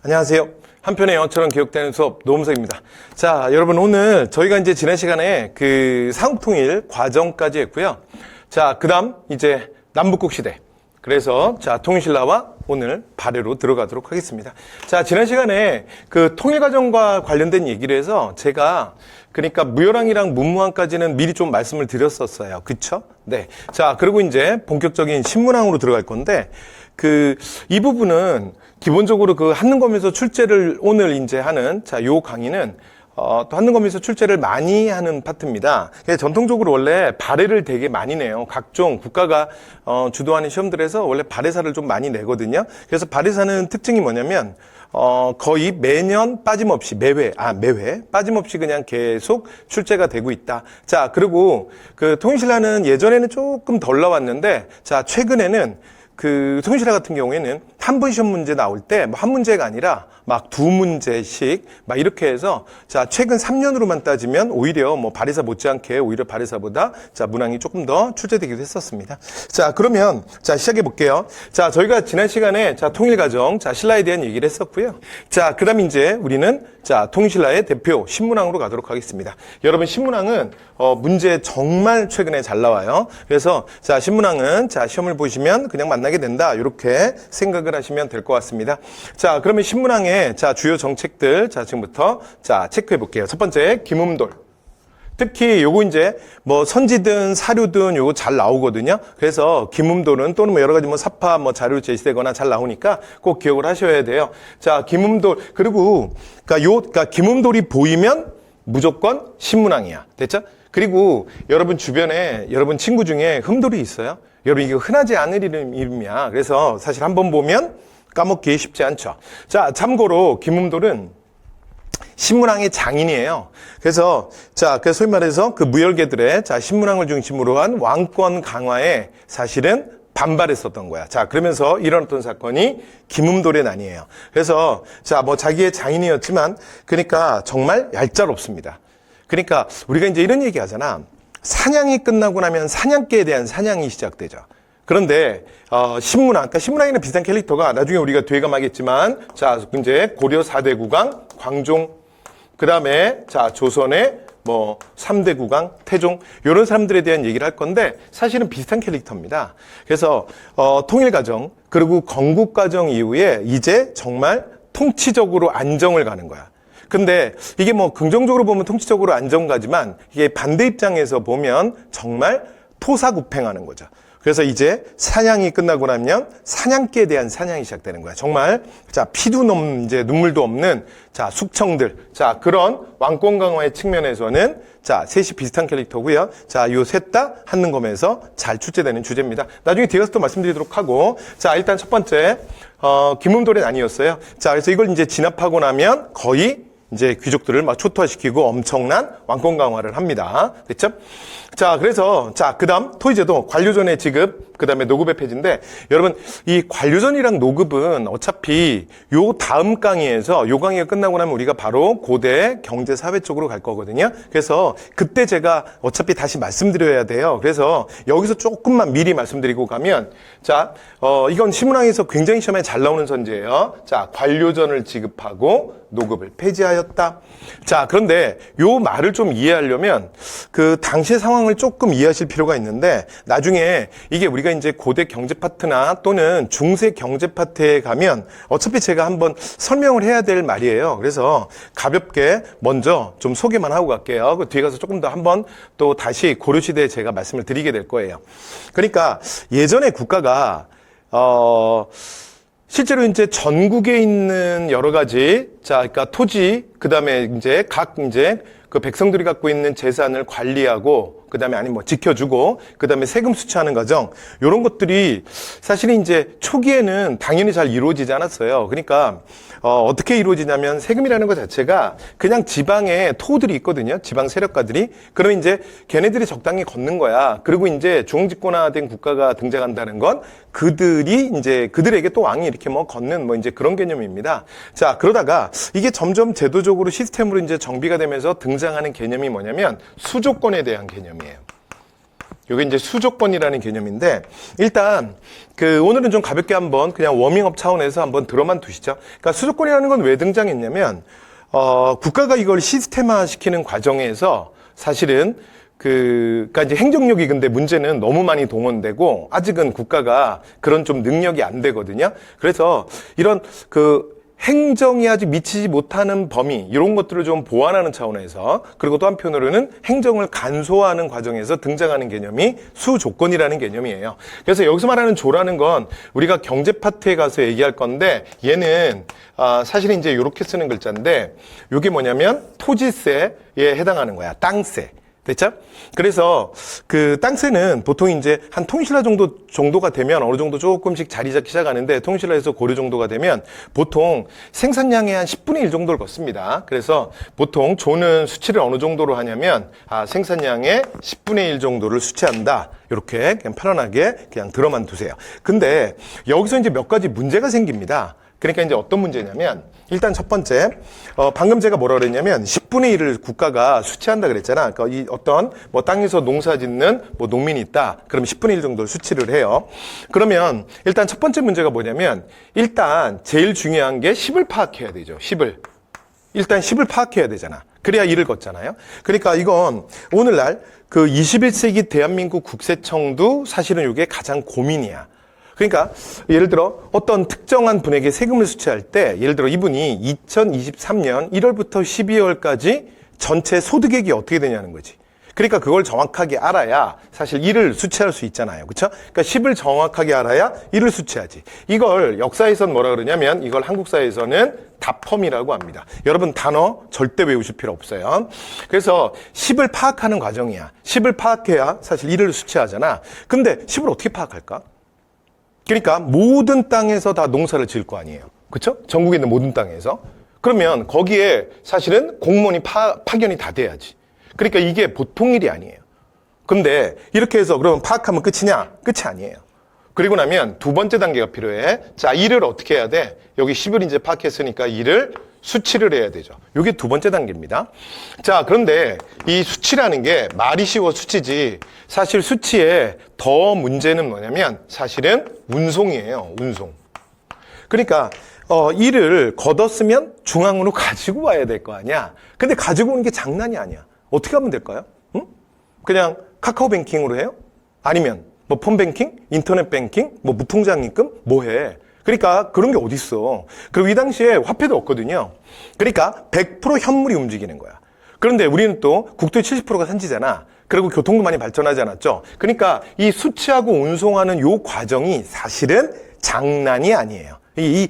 안녕하세요. 한편의 영어처럼 기억되는 수업 노무석입니다. 자, 여러분 오늘 저희가 이제 지난 시간에 그 상업통일 과정까지 했고요. 자, 그다음 이제 남북국 시대. 그래서 자, 통일신라와 오늘 발해로 들어가도록 하겠습니다. 자, 지난 시간에 그 통일과정과 관련된 얘기를 해서 제가 그러니까 무열왕이랑 문무왕까지는 미리 좀 말씀을 드렸었어요. 그쵸? 네. 자, 그리고 이제 본격적인 신문왕으로 들어갈 건데 이 부분은 기본적으로 그 한능검에서 출제를 오늘 이제 하는 요 강의는 또 한능검에서 출제를 많이 하는 파트입니다. 전통적으로 원래 발해를 되게 많이 내요. 각종 국가가 주도하는 시험들에서 원래 발해사를 좀 많이 내거든요. 그래서 발해사는 특징이 뭐냐면 거의 매년 빠짐없이 매회 빠짐없이 그냥 계속 출제가 되고 있다. 자, 그리고 그 통일신라는 예전에는 조금 덜 나왔는데 자, 최근에는 그 통일신라 같은 경우에는 한 번 시험 문제 나올 때 뭐 한 문제가 아니라 막 두 문제씩 막 이렇게 해서 자, 최근 3년으로만 따지면 오히려 뭐 발해사 못지않게 오히려 발해사보다 자, 문항이 조금 더 출제되기도 했었습니다. 자, 그러면 자, 시작해 볼게요. 자, 저희가 지난 시간에 자, 통일과정 자, 신라에 대한 얘기를 했었고요. 자, 그다음 이제 우리는 자, 통일신라의 대표 신문항으로 가도록 하겠습니다. 여러분 신문항은 문제 정말 최근에 잘 나와요. 그래서 자, 신문항은 자, 시험을 보시면 그냥 만나게 된다. 이렇게 생각을 하시면 될 것 같습니다. 자, 그러면 신문항의 자, 주요 정책들 자, 지금부터 자, 체크해 볼게요. 첫 번째, 김음돌. 특히 요거 이제 뭐 선지든 사료든 요거 잘 나오거든요. 그래서 김음돌은 또는 뭐 여러 가지 뭐 사파 뭐 자료 제시되거나 잘 나오니까 꼭 기억을 하셔야 돼요. 자, 김음돌. 그리고 그러니까 김음돌이 보이면 무조건 신문항이야. 됐죠? 그리고 여러분 주변에 여러분 친구 중에 흠돌이 있어요? 여러분 이거 흔하지 않은 이름이야. 그래서 사실 한번 보면 까먹기 쉽지 않죠. 자, 참고로 김음돌은 신문항의 장인이에요. 그래서 자, 그 소위 말해서 그 무열계들의 자, 신문항을 중심으로 한 왕권 강화에 사실은 반발했었던 거야. 자, 그러면서 일어났던 사건이 김음돌의 난이에요. 그래서 자, 뭐 자기의 장인이었지만 그러니까 정말 얄짤없습니다. 그러니까 우리가 이제 이런 얘기 하잖아. 사냥이 끝나고 나면 사냥개에 대한 사냥이 시작되죠. 그런데 신문항, 그러니까 신문항이랑 비슷한 캐릭터가 나중에 우리가 되감하겠지만 자, 이제 고려 4대 국왕, 광종, 그다음에 자, 조선의 뭐 3대 국왕, 태종 이런 사람들에 대한 얘기를 할 건데 사실은 비슷한 캐릭터입니다. 그래서 통일과정 그리고 건국과정 이후에 이제 정말 통치적으로 안정을 가는 거야. 근데 이게 뭐 긍정적으로 보면 통치적으로 안정 가지만 이게 반대 입장에서 보면 정말 토사구팽하는 거죠. 그래서 이제 사냥이 끝나고 나면 사냥개에 대한 사냥이 시작되는 거야. 정말 자, 피도 이제 눈물도 없는 자, 숙청들. 자, 그런 왕권 강화의 측면에서는 자, 셋이 비슷한 캐릭터고요. 자, 요 셋 다 한능검에서 잘 출제되는 주제입니다. 나중에 뒤에 가서 또 말씀드리도록 하고 자, 일단 첫 번째 김음돌의 난이었어요. 자, 그래서 이걸 이제 진압하고 나면 거의 이제 귀족들을 막 초토화시키고 엄청난 왕권 강화를 합니다. 됐죠? 자, 그래서 자, 그다음 토의제도 관료전의 지급, 그다음에 노급의 폐지인데 여러분 이 관료전이랑 노급은 어차피 요 다음 강의에서 요 강의가 끝나고 나면 우리가 바로 고대 경제 사회 쪽으로 갈 거거든요. 그래서 그때 제가 어차피 다시 말씀드려야 돼요. 그래서 여기서 조금만 미리 말씀드리고 가면 자, 이건 신문항에서 굉장히 시험에 잘 나오는 선지예요. 자, 관료전을 지급하고 노급을 폐지하였다. 자, 그런데 요 말을 좀 이해하려면 그 당시의 상황을 조금 이해하실 필요가 있는데 나중에 이게 우리가 이제 고대 경제 파트나 또는 중세 경제 파트에 가면 어차피 제가 한번 설명을 해야 될 말이에요. 그래서 가볍게 먼저 좀 소개만 하고 갈게요. 그 뒤에 가서 조금 더 한번 또 다시 고려시대에 제가 말씀을 드리게 될 거예요. 그러니까 예전에 국가가 실제로 이제 전국에 있는 여러 가지 자, 그러니까 토지, 그다음에 이제 그 백성들이 갖고 있는 재산을 관리하고 그다음에 아니 뭐 지켜주고 그다음에 세금 수취하는 과정 이런 것들이 사실은 이제 초기에는 당연히 잘 이루어지지 않았어요. 그러니까 어떻게 이루어지냐면 세금이라는 것 자체가 그냥 지방에 토들이 있거든요. 지방 세력가들이. 그러면 이제 걔네들이 적당히 걷는 거야. 그리고 이제 중앙집권화된 국가가 등장한다는 건 그들이 이제 그들에게 또 왕이 이렇게 뭐 걷는 뭐 이제 그런 개념입니다. 자, 그러다가 이게 점점 제도적으로 시스템으로 이제 정비가 되면서 등장하는 개념이 뭐냐면 수조권에 대한 개념이에요. 이게 이제 수조건이라는 개념인데, 일단 오늘은 좀 가볍게 한번 그냥 워밍업 차원에서 한번 들어만 두시죠. 그러니까 수조건이라는 건 왜 등장했냐면 국가가 이걸 시스템화 시키는 과정에서 사실은 그러니까 이제 행정력이, 근데 문제는 너무 많이 동원되고 아직은 국가가 그런 좀 능력이 안 되거든요. 그래서 이런 행정이 아직 미치지 못하는 범위, 이런 것들을 좀 보완하는 차원에서, 그리고 또 한편으로는 행정을 간소화하는 과정에서 등장하는 개념이 수조건이라는 개념이에요. 그래서 여기서 말하는 조라는 건 우리가 경제 파트에 가서 얘기할 건데, 얘는 사실은 이제 이렇게 쓰는 글자인데, 이게 뭐냐면 토지세에 해당하는 거야. 땅세. 됐죠? 그래서 땅세는 보통 이제 한 통신라 정도가 되면 어느 정도 조금씩 자리 잡기 시작하는데, 통신라에서 고려 정도가 되면 보통 생산량의 한 10분의 1 정도를 걷습니다. 그래서 보통 조는 수치를 어느 정도로 하냐면, 생산량의 10분의 1 정도를 수치한다. 이렇게 그냥 편안하게 그냥 들어만 두세요. 근데 여기서 이제 몇 가지 문제가 생깁니다. 그러니까 이제 어떤 문제냐면, 일단 첫 번째, 방금 제가 뭐라 그랬냐면 10분의 1을 국가가 수치한다 그랬잖아. 그러니까 이 어떤 땅에서 농사 짓는 농민이 있다. 그러면 10분의 1 정도를 수치를 해요. 그러면 일단 첫 번째 문제가 뭐냐면, 일단 제일 중요한 게 10을 파악해야 되죠. 10을. 일단 10을 파악해야 되잖아. 그래야 일을 걷잖아요. 그러니까 이건 오늘날 21세기 대한민국 국세청도 사실은 이게 가장 고민이야. 그러니까 예를 들어 어떤 특정한 분에게 세금을 수취할 때, 예를 들어 이분이 2023년 1월부터 12월까지 전체 소득액이 어떻게 되냐는 거지. 그러니까 그걸 정확하게 알아야 사실 1을 수취할 수 있잖아요. 그렇죠? 그러니까 10을 정확하게 알아야 1을 수취하지. 이걸 역사에선 뭐라 그러냐면, 이걸 한국사에서는 다펌이라고 합니다. 여러분 단어 절대 외우실 필요 없어요. 그래서 10을 파악하는 과정이야. 10을 파악해야 사실 1을 수취하잖아. 근데 10을 어떻게 파악할까? 그러니까 모든 땅에서 다 농사를 지을 거 아니에요. 그렇죠? 전국에 있는 모든 땅에서. 그러면 거기에 사실은 공무원이 파견이 다 돼야지. 그러니까 이게 보통 일이 아니에요. 근데 이렇게 해서 그러면 파악하면 끝이냐? 끝이 아니에요. 그리고 나면 두 번째 단계가 필요해. 자, 일을 어떻게 해야 돼? 여기 10을 이제 파악했으니까 일을 수치를 해야 되죠. 이게 두 번째 단계입니다. 자, 그런데 이 수치라는 게 말이 쉬워 수치지, 사실 수치의 더 문제는 뭐냐면 사실은 운송이에요. 운송. 그러니까 일을 걷었으면 중앙으로 가지고 와야 될 거 아니야. 근데 가지고 오는 게 장난이 아니야. 어떻게 하면 될까요? 응? 그냥 카카오 뱅킹으로 해요? 아니면 폰뱅킹, 인터넷 뱅킹, 무통장 입금, 해? 그러니까 그런 게 어딨어. 그리고 이 당시에 화폐도 없거든요. 그러니까 100% 현물이 움직이는 거야. 그런데 우리는 또 국토의 70%가 산지잖아. 그리고 교통도 많이 발전하지 않았죠. 그러니까 이 수취하고 운송하는 요 과정이 사실은 장난이 아니에요. 이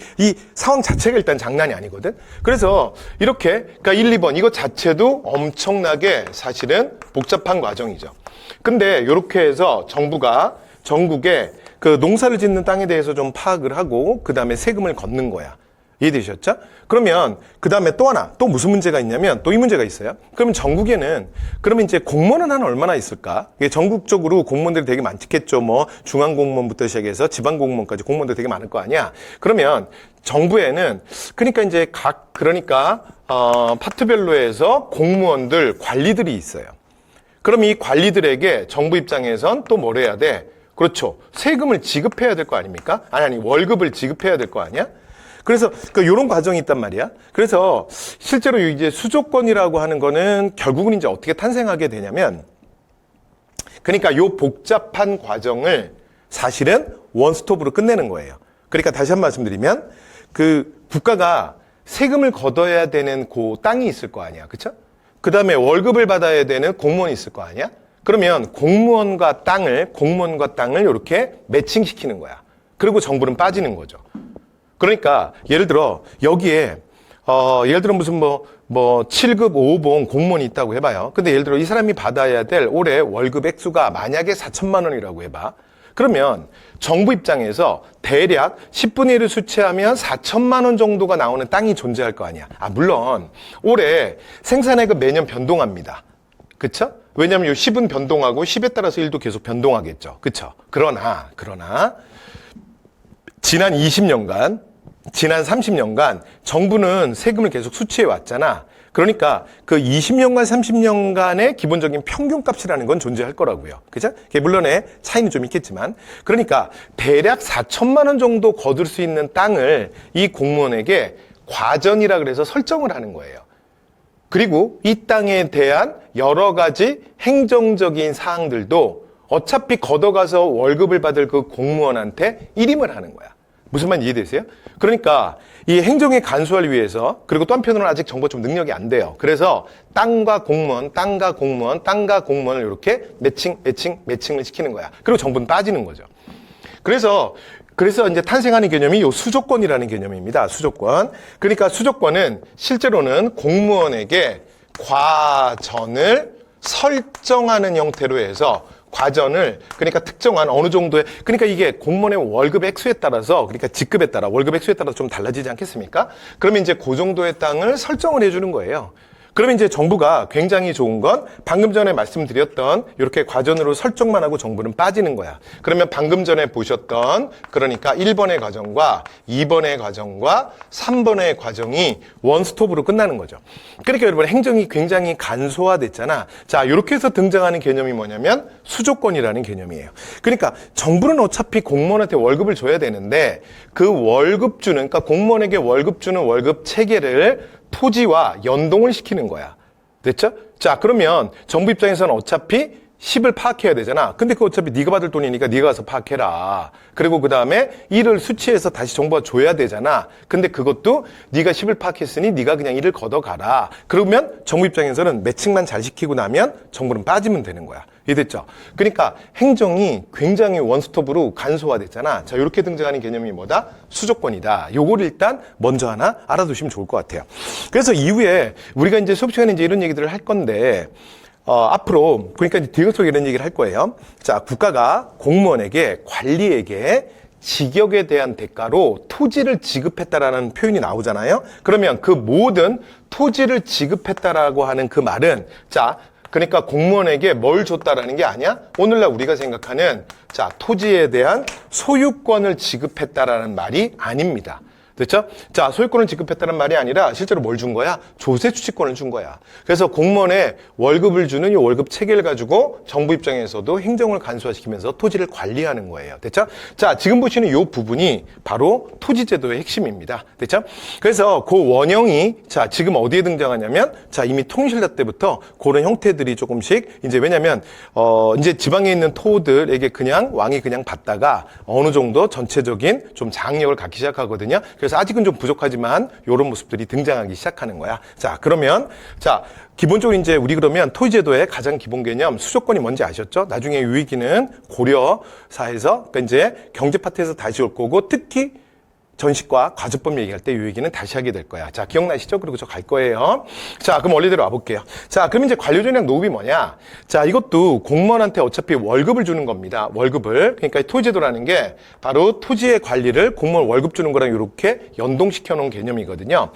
상황 자체가 일단 장난이 아니거든. 그래서 이렇게, 그러니까 1, 2번 이거 자체도 엄청나게 사실은 복잡한 과정이죠. 근데 이렇게 해서 정부가 전국에 농사를 짓는 땅에 대해서 좀 파악을 하고 그 다음에 세금을 걷는 거야. 이해되셨죠? 그러면 그 다음에 또 하나, 또 무슨 문제가 있냐면, 또 이 문제가 있어요. 그러면 전국에는, 그러면 이제 공무원은 한 얼마나 있을까? 이게 전국적으로 공무원들이 되게 많겠죠. 중앙공무원부터 시작해서 지방공무원까지 공무원들이 되게 많을 거 아니야. 그러면 정부에는, 그러니까 이제 파트별로 해서 공무원들, 관리들이 있어요. 그럼 이 관리들에게 정부 입장에선 또 뭘 해야 돼? 그렇죠. 세금을 지급해야 될 거 아닙니까? 아니, 월급을 지급해야 될 거 아니야? 그래서 이런 과정이 있단 말이야. 그래서 실제로 이제 수조건이라고 하는 거는 결국은 이제 어떻게 탄생하게 되냐면, 그러니까 요 복잡한 과정을 사실은 원스톱으로 끝내는 거예요. 그러니까 다시 한 번 말씀드리면, 국가가 세금을 걷어야 되는 땅이 있을 거 아니야. 그쵸? 그 다음에 월급을 받아야 되는 공무원이 있을 거 아니야? 그러면 공무원과 땅을 이렇게 매칭시키는 거야. 그리고 정부는 빠지는 거죠. 그러니까 예를 들어 여기에 예를 들어 무슨 7급 5호봉 공무원이 있다고 해봐요. 근데 예를 들어 이 사람이 받아야 될 올해 월급 액수가 만약에 4천만 원이라고 해봐. 그러면 정부 입장에서 대략 10분의 1을 수치하면 4천만 원 정도가 나오는 땅이 존재할 거 아니야. 물론 올해 생산액은 매년 변동합니다. 그쵸? 왜냐하면 이 10은 변동하고 10에 따라서 1도 계속 변동하겠죠. 그쵸? 그러나 지난 20년간, 지난 30년간 정부는 세금을 계속 수취해 왔잖아. 그러니까 그 20년간 30년간의 기본적인 평균값이라는 건 존재할 거라고요. 그죠? 물론의 차이는 좀 있겠지만. 그러니까 대략 4천만 원 정도 거둘 수 있는 땅을 이 공무원에게 과전이라 그래서 설정을 하는 거예요. 그리고 이 땅에 대한 여러 가지 행정적인 사항들도 어차피 걷어가서 월급을 받을 그 공무원한테 일임을 하는 거야. 무슨 말 이해되세요? 그러니까 이 행정에 간소화를 위해서, 그리고 또 한편으로는 아직 정부가 좀 능력이 안 돼요. 그래서 땅과 공무원, 땅과 공무원, 땅과 공무원을 이렇게 매칭을 시키는 거야. 그리고 정부는 빠지는 거죠. 그래서 이제 탄생하는 개념이 요 수조권이라는 개념입니다. 수조권. 그러니까 수조권은 실제로는 공무원에게 과전을 설정하는 형태로 해서 과전을, 그러니까 특정한 어느 정도의, 그러니까 이게 공무원의 월급 액수에 따라서, 그러니까 직급에 따라, 월급 액수에 따라서 좀 달라지지 않겠습니까? 그러면 이제 그 정도의 땅을 설정을 해주는 거예요. 그러면 이제 정부가 굉장히 좋은 건 방금 전에 말씀드렸던 이렇게 과전으로 설정만 하고 정부는 빠지는 거야. 그러면 방금 전에 보셨던, 그러니까 1번의 과정과 2번의 과정과 3번의 과정이 원스톱으로 끝나는 거죠. 그러니까 여러분 행정이 굉장히 간소화됐잖아. 자, 이렇게 해서 등장하는 개념이 뭐냐면 수조권이라는 개념이에요. 그러니까 정부는 어차피 공무원한테 월급을 줘야 되는데 그 월급 주는, 그러니까 공무원에게 월급 주는 월급 체계를 토지와 연동을 시키는 거야. 됐죠? 자, 그러면 정부 입장에서는 어차피 10을 파악해야 되잖아. 근데 그거 어차피 네가 받을 돈이니까 네가 가서 파악해라. 그리고 그 다음에 1을 수치해서 다시 정부가 줘야 되잖아. 근데 그것도 네가 10을 파악했으니 네가 그냥 1을 걷어가라. 그러면 정부 입장에서는 매칭만 잘 시키고 나면 정부는 빠지면 되는 거야. 이해됐죠? 그러니까 행정이 굉장히 원스톱으로 간소화됐잖아. 자, 이렇게 등장하는 개념이 뭐다? 수조권이다. 요거를 일단 먼저 하나 알아두시면 좋을 것 같아요. 그래서 이후에 우리가 이제 수업 시간에 이제 이런 얘기들을 할 건데, 앞으로, 그러니까 이제 뒤에 속에 이런 얘기를 할 거예요. 자, 국가가 공무원에게, 관리에게 직역에 대한 대가로 토지를 지급했다라는 표현이 나오잖아요. 그러면 그 모든 토지를 지급했다라고 하는 그 말은, 자, 그러니까 공무원에게 뭘 줬다라는 게 아니야? 오늘날 우리가 생각하는, 자, 토지에 대한 소유권을 지급했다라는 말이 아닙니다. 됐죠? 자, 소유권을 지급했다는 말이 아니라 실제로 뭘 준 거야? 조세 추치권을 준 거야. 그래서 공무원에 월급을 주는 이 월급 체계를 가지고 정부 입장에서도 행정을 간소화시키면서 토지를 관리하는 거예요. 됐죠? 자, 지금 보시는 이 부분이 바로 토지제도의 핵심입니다. 됐죠? 그래서 그 원형이, 자, 지금 어디에 등장하냐면, 자, 이미 통일신라 때부터 그런 형태들이 조금씩, 이제 왜냐면, 이제 지방에 있는 토들에게 그냥 왕이 그냥 받다가 어느 정도 전체적인 좀 장력을 갖기 시작하거든요. 그래서 아직은 좀 부족하지만 이런 모습들이 등장하기 시작하는 거야. 자, 그러면 자, 기본적으로 이제 우리 그러면 토지제도의 가장 기본 개념 수조권이 뭔지 아셨죠? 나중에 유익기는 고려사에서 그러니까 이제 경제 파트에서 다시 올 거고 특히 전식과 과조법 얘기할 때 이 얘기는 다시 하게 될 거야. 자, 기억나시죠? 그리고 저 갈 거예요. 자, 그럼 원리대로 와볼게요. 자, 그럼 이제 관료전략 노업이 뭐냐? 자, 이것도 공무원한테 어차피 월급을 주는 겁니다. 월급을. 그러니까 토지제도라는 게 바로 토지의 관리를 공무원 월급 주는 거랑 이렇게 연동시켜 놓은 개념이거든요.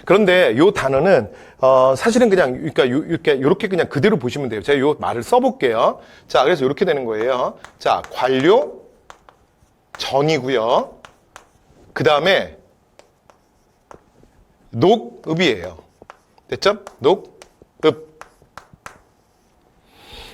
그런데 이 단어는 사실은 그냥 그러니까 이렇게 그냥 그대로 보시면 돼요. 제가 이 말을 써볼게요. 자, 그래서 이렇게 되는 거예요. 자, 관료전이고요. 그 다음에 녹읍이에요. 됐죠? 녹읍.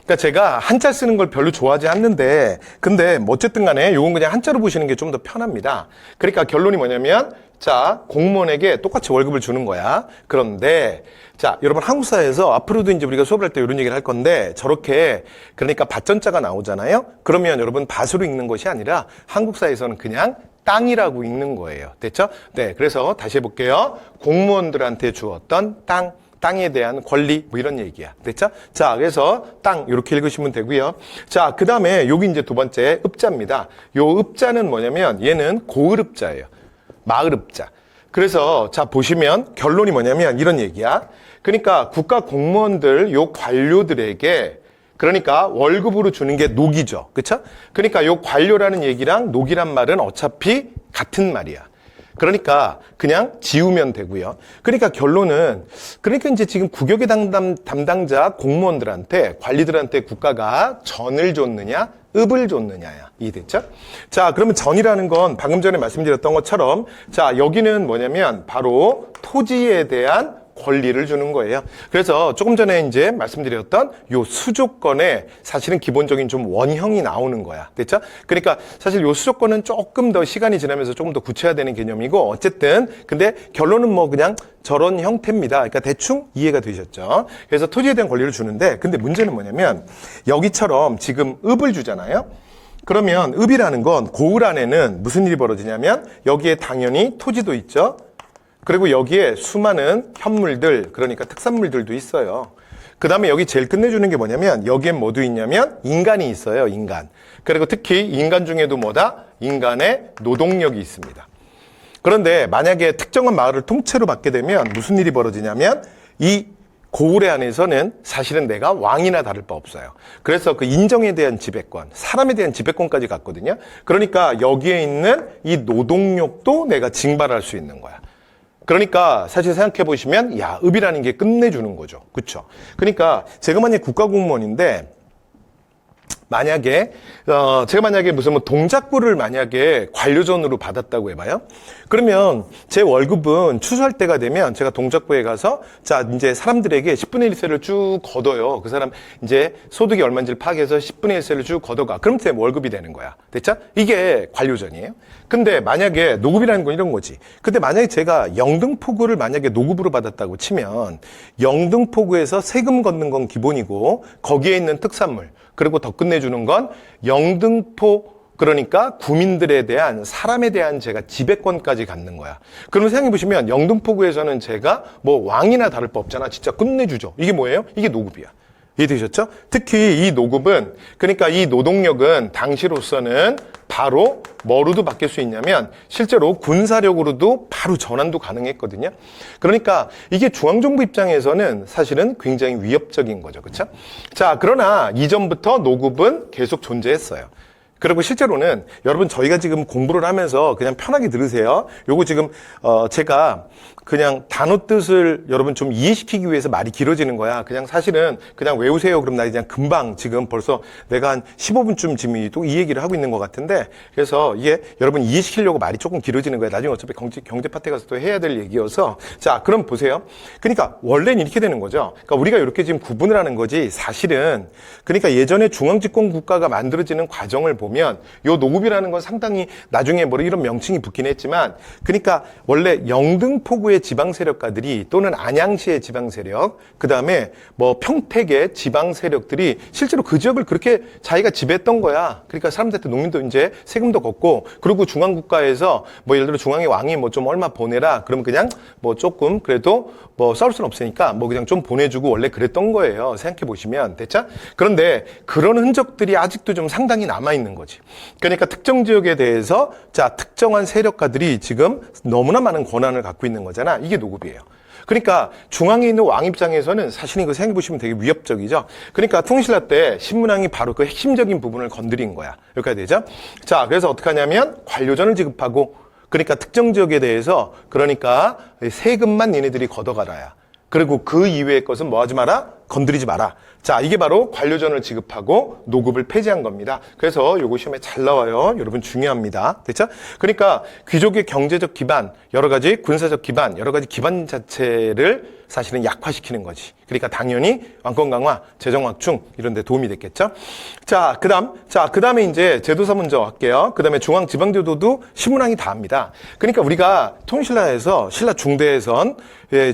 그러니까 제가 한자 쓰는 걸 별로 좋아하지 않는데 근데 어쨌든 간에 요건 그냥 한자로 보시는 게 좀 더 편합니다. 그러니까 결론이 뭐냐면 자, 공무원에게 똑같이 월급을 주는 거야. 그런데 자, 여러분 한국사에서 앞으로도 이제 우리가 수업을 할 때 이런 얘기를 할 건데 저렇게 그러니까 밭전자가 나오잖아요. 그러면 여러분 밭으로 읽는 것이 아니라 한국사에서는 그냥 땅이라고 읽는 거예요. 됐죠? 네, 그래서 다시 해볼게요. 공무원들한테 주었던 땅에 대한 권리, 뭐 이런 얘기야. 됐죠? 자, 그래서 땅, 이렇게 읽으시면 되고요. 자, 그 다음에 여기 이제 두 번째 읍자입니다. 요 읍자는 뭐냐면 얘는 고을읍자예요. 마을읍자. 그래서 자, 보시면 결론이 뭐냐면 이런 얘기야. 그러니까 국가 공무원들, 요 관료들에게 그러니까 월급으로 주는 게 녹이죠. 그렇죠? 그러니까 요 관료라는 얘기랑 녹이란 말은 어차피 같은 말이야. 그러니까 그냥 지우면 되고요. 그러니까 결론은 그러니까 이제 지금 국역의 담당자 공무원들한테 관리들한테 국가가 전을 줬느냐 읍을 줬느냐야. 이해됐죠? 자, 그러면 전이라는 건 방금 전에 말씀드렸던 것처럼 자, 여기는 뭐냐면 바로 토지에 대한 권리를 주는 거예요. 그래서 조금 전에 이제 말씀드렸던 요 수조건에 사실은 기본적인 좀 원형이 나오는 거야. 됐죠? 그러니까 사실 요 수조건은 조금 더 시간이 지나면서 조금 더 굳혀야 되는 개념이고, 어쨌든 근데 결론은 뭐 그냥 저런 형태입니다. 그러니까 대충 이해가 되셨죠? 그래서 토지에 대한 권리를 주는데, 근데 문제는 뭐냐면 여기처럼 지금 읍을 주잖아요. 그러면 읍이라는 건 고을 안에는 무슨 일이 벌어지냐면 여기에 당연히 토지도 있죠. 그리고 여기에 수많은 현물들, 그러니까 특산물들도 있어요. 그 다음에 여기 제일 끝내주는 게 뭐냐면 여기엔 뭐도 있냐면 인간이 있어요. 인간. 그리고 특히 인간 중에도 뭐다? 인간의 노동력이 있습니다. 그런데 만약에 특정한 마을을 통째로 받게 되면 무슨 일이 벌어지냐면 이 고을의 안에서는 사실은 내가 왕이나 다를 바 없어요. 그래서 그 인정에 대한 지배권, 사람에 대한 지배권까지 갔거든요. 그러니까 여기에 있는 이 노동력도 내가 징발할 수 있는 거야. 그러니까 사실 생각해 보시면 야, 읍이라는 게 끝내주는 거죠. 그렇죠? 그러니까 제가 만약에 국가공무원인데 제가 만약에 무슨 뭐 동작구를 만약에 관료전으로 받았다고 해봐요. 그러면 제 월급은 추수할 때가 되면 제가 동작구에 가서 자, 이제 사람들에게 10분의 1세를 쭉 걷어요. 그 사람 이제 소득이 얼마인지를 파악해서 10분의 1세를 쭉 걷어가. 그럼 제 월급이 되는 거야. 됐죠? 이게 관료전이에요. 근데 만약에 노급이라는 건 이런 거지. 근데 만약에 제가 영등포구를 만약에 노급으로 받았다고 치면 영등포구에서 세금 걷는 건 기본이고 거기에 있는 특산물, 그리고 더 끝내주는 건 영등포, 그러니까 구민들에 대한, 사람에 대한 제가 지배권까지 갖는 거야. 그러면 생각해보시면 영등포구에서는 제가 뭐 왕이나 다를 바 없잖아. 진짜 끝내주죠. 이게 뭐예요? 이게 노급이야. 이해되셨죠? 특히 이 노급은, 그러니까 이 노동력은 당시로서는 바로 뭐로도 바뀔 수 있냐면 실제로 군사력으로도 바로 전환도 가능했거든요. 그러니까 이게 중앙정부 입장에서는 사실은 굉장히 위협적인 거죠. 그렇죠? 자, 그러나 이전부터 노급은 계속 존재했어요. 그리고 실제로는 여러분 저희가 지금 공부를 하면서 그냥 편하게 들으세요. 요거 지금 제가 그냥 단어 뜻을 여러분 좀 이해시키기 위해서 말이 길어지는 거야. 그냥 사실은 그냥 외우세요. 그럼 나 그냥 금방 지금 벌써 내가 한 15분쯤 지금 또 이 얘기를 하고 있는 것 같은데, 그래서 이게 여러분 이해시키려고 말이 조금 길어지는 거야. 나중에 어차피 경제 파트 가서 또 해야 될 얘기여서. 자, 그럼 보세요. 그러니까 원래는 이렇게 되는 거죠. 그러니까 우리가 이렇게 지금 구분을 하는 거지, 사실은 그러니까 예전에 중앙집권 국가가 만들어지는 과정을 보면 요 노급이라는 건 상당히 나중에 뭐 이런 명칭이 붙긴 했지만, 그러니까 원래 영등포구의 지방 세력가들이 또는 안양시의 지방 세력, 그 다음에 뭐 평택의 지방 세력들이 실제로 그 지역을 그렇게 자기가 지배했던 거야. 그러니까 사람들한테 농민도 이제 세금도 걷고, 그리고 중앙국가에서 뭐 예를 들어 중앙의 왕이 뭐 좀 얼마 보내라 그러면 그냥 뭐 조금 그래도 뭐 싸울 수는 없으니까 뭐 그냥 좀 보내주고 원래 그랬던 거예요. 생각해 보시면. 됐죠? 그런데 그런 흔적들이 아직도 좀 상당히 남아 있는 거지. 그러니까 특정 지역에 대해서 자, 특정한 세력가들이 지금 너무나 많은 권한을 갖고 있는 거잖아. 이게 노급이에요. 그러니까 중앙에 있는 왕 입장에서는 사실은 이거 생각해보시면 되게 위협적이죠. 그러니까 통신라 때 신문왕이 바로 그 핵심적인 부분을 건드린 거야. 여기까지 되죠? 자, 그래서 어떻게 하냐면 관료전을 지급하고, 그러니까 특정 지역에 대해서 그러니까 세금만 니네들이 걷어가라야. 그리고 그 이외의 것은 뭐 하지 마라? 건드리지 마라. 자, 이게 바로 관료전을 지급하고 노급을 폐지한 겁니다. 그래서 요거 시험에 잘 나와요. 여러분 중요합니다. 됐죠? 그러니까 귀족의 경제적 기반, 여러 가지 군사적 기반, 여러 가지 기반 자체를 사실은 약화시키는 거지. 그러니까 당연히 왕권 강화, 재정 확충 이런 데 도움이 됐겠죠? 자, 그다음에 이제 제도사 먼저 할게요. 그다음에 중앙 지방 제도도 신문왕이 다 합니다. 그러니까 우리가 통신라에서 신라 중대에선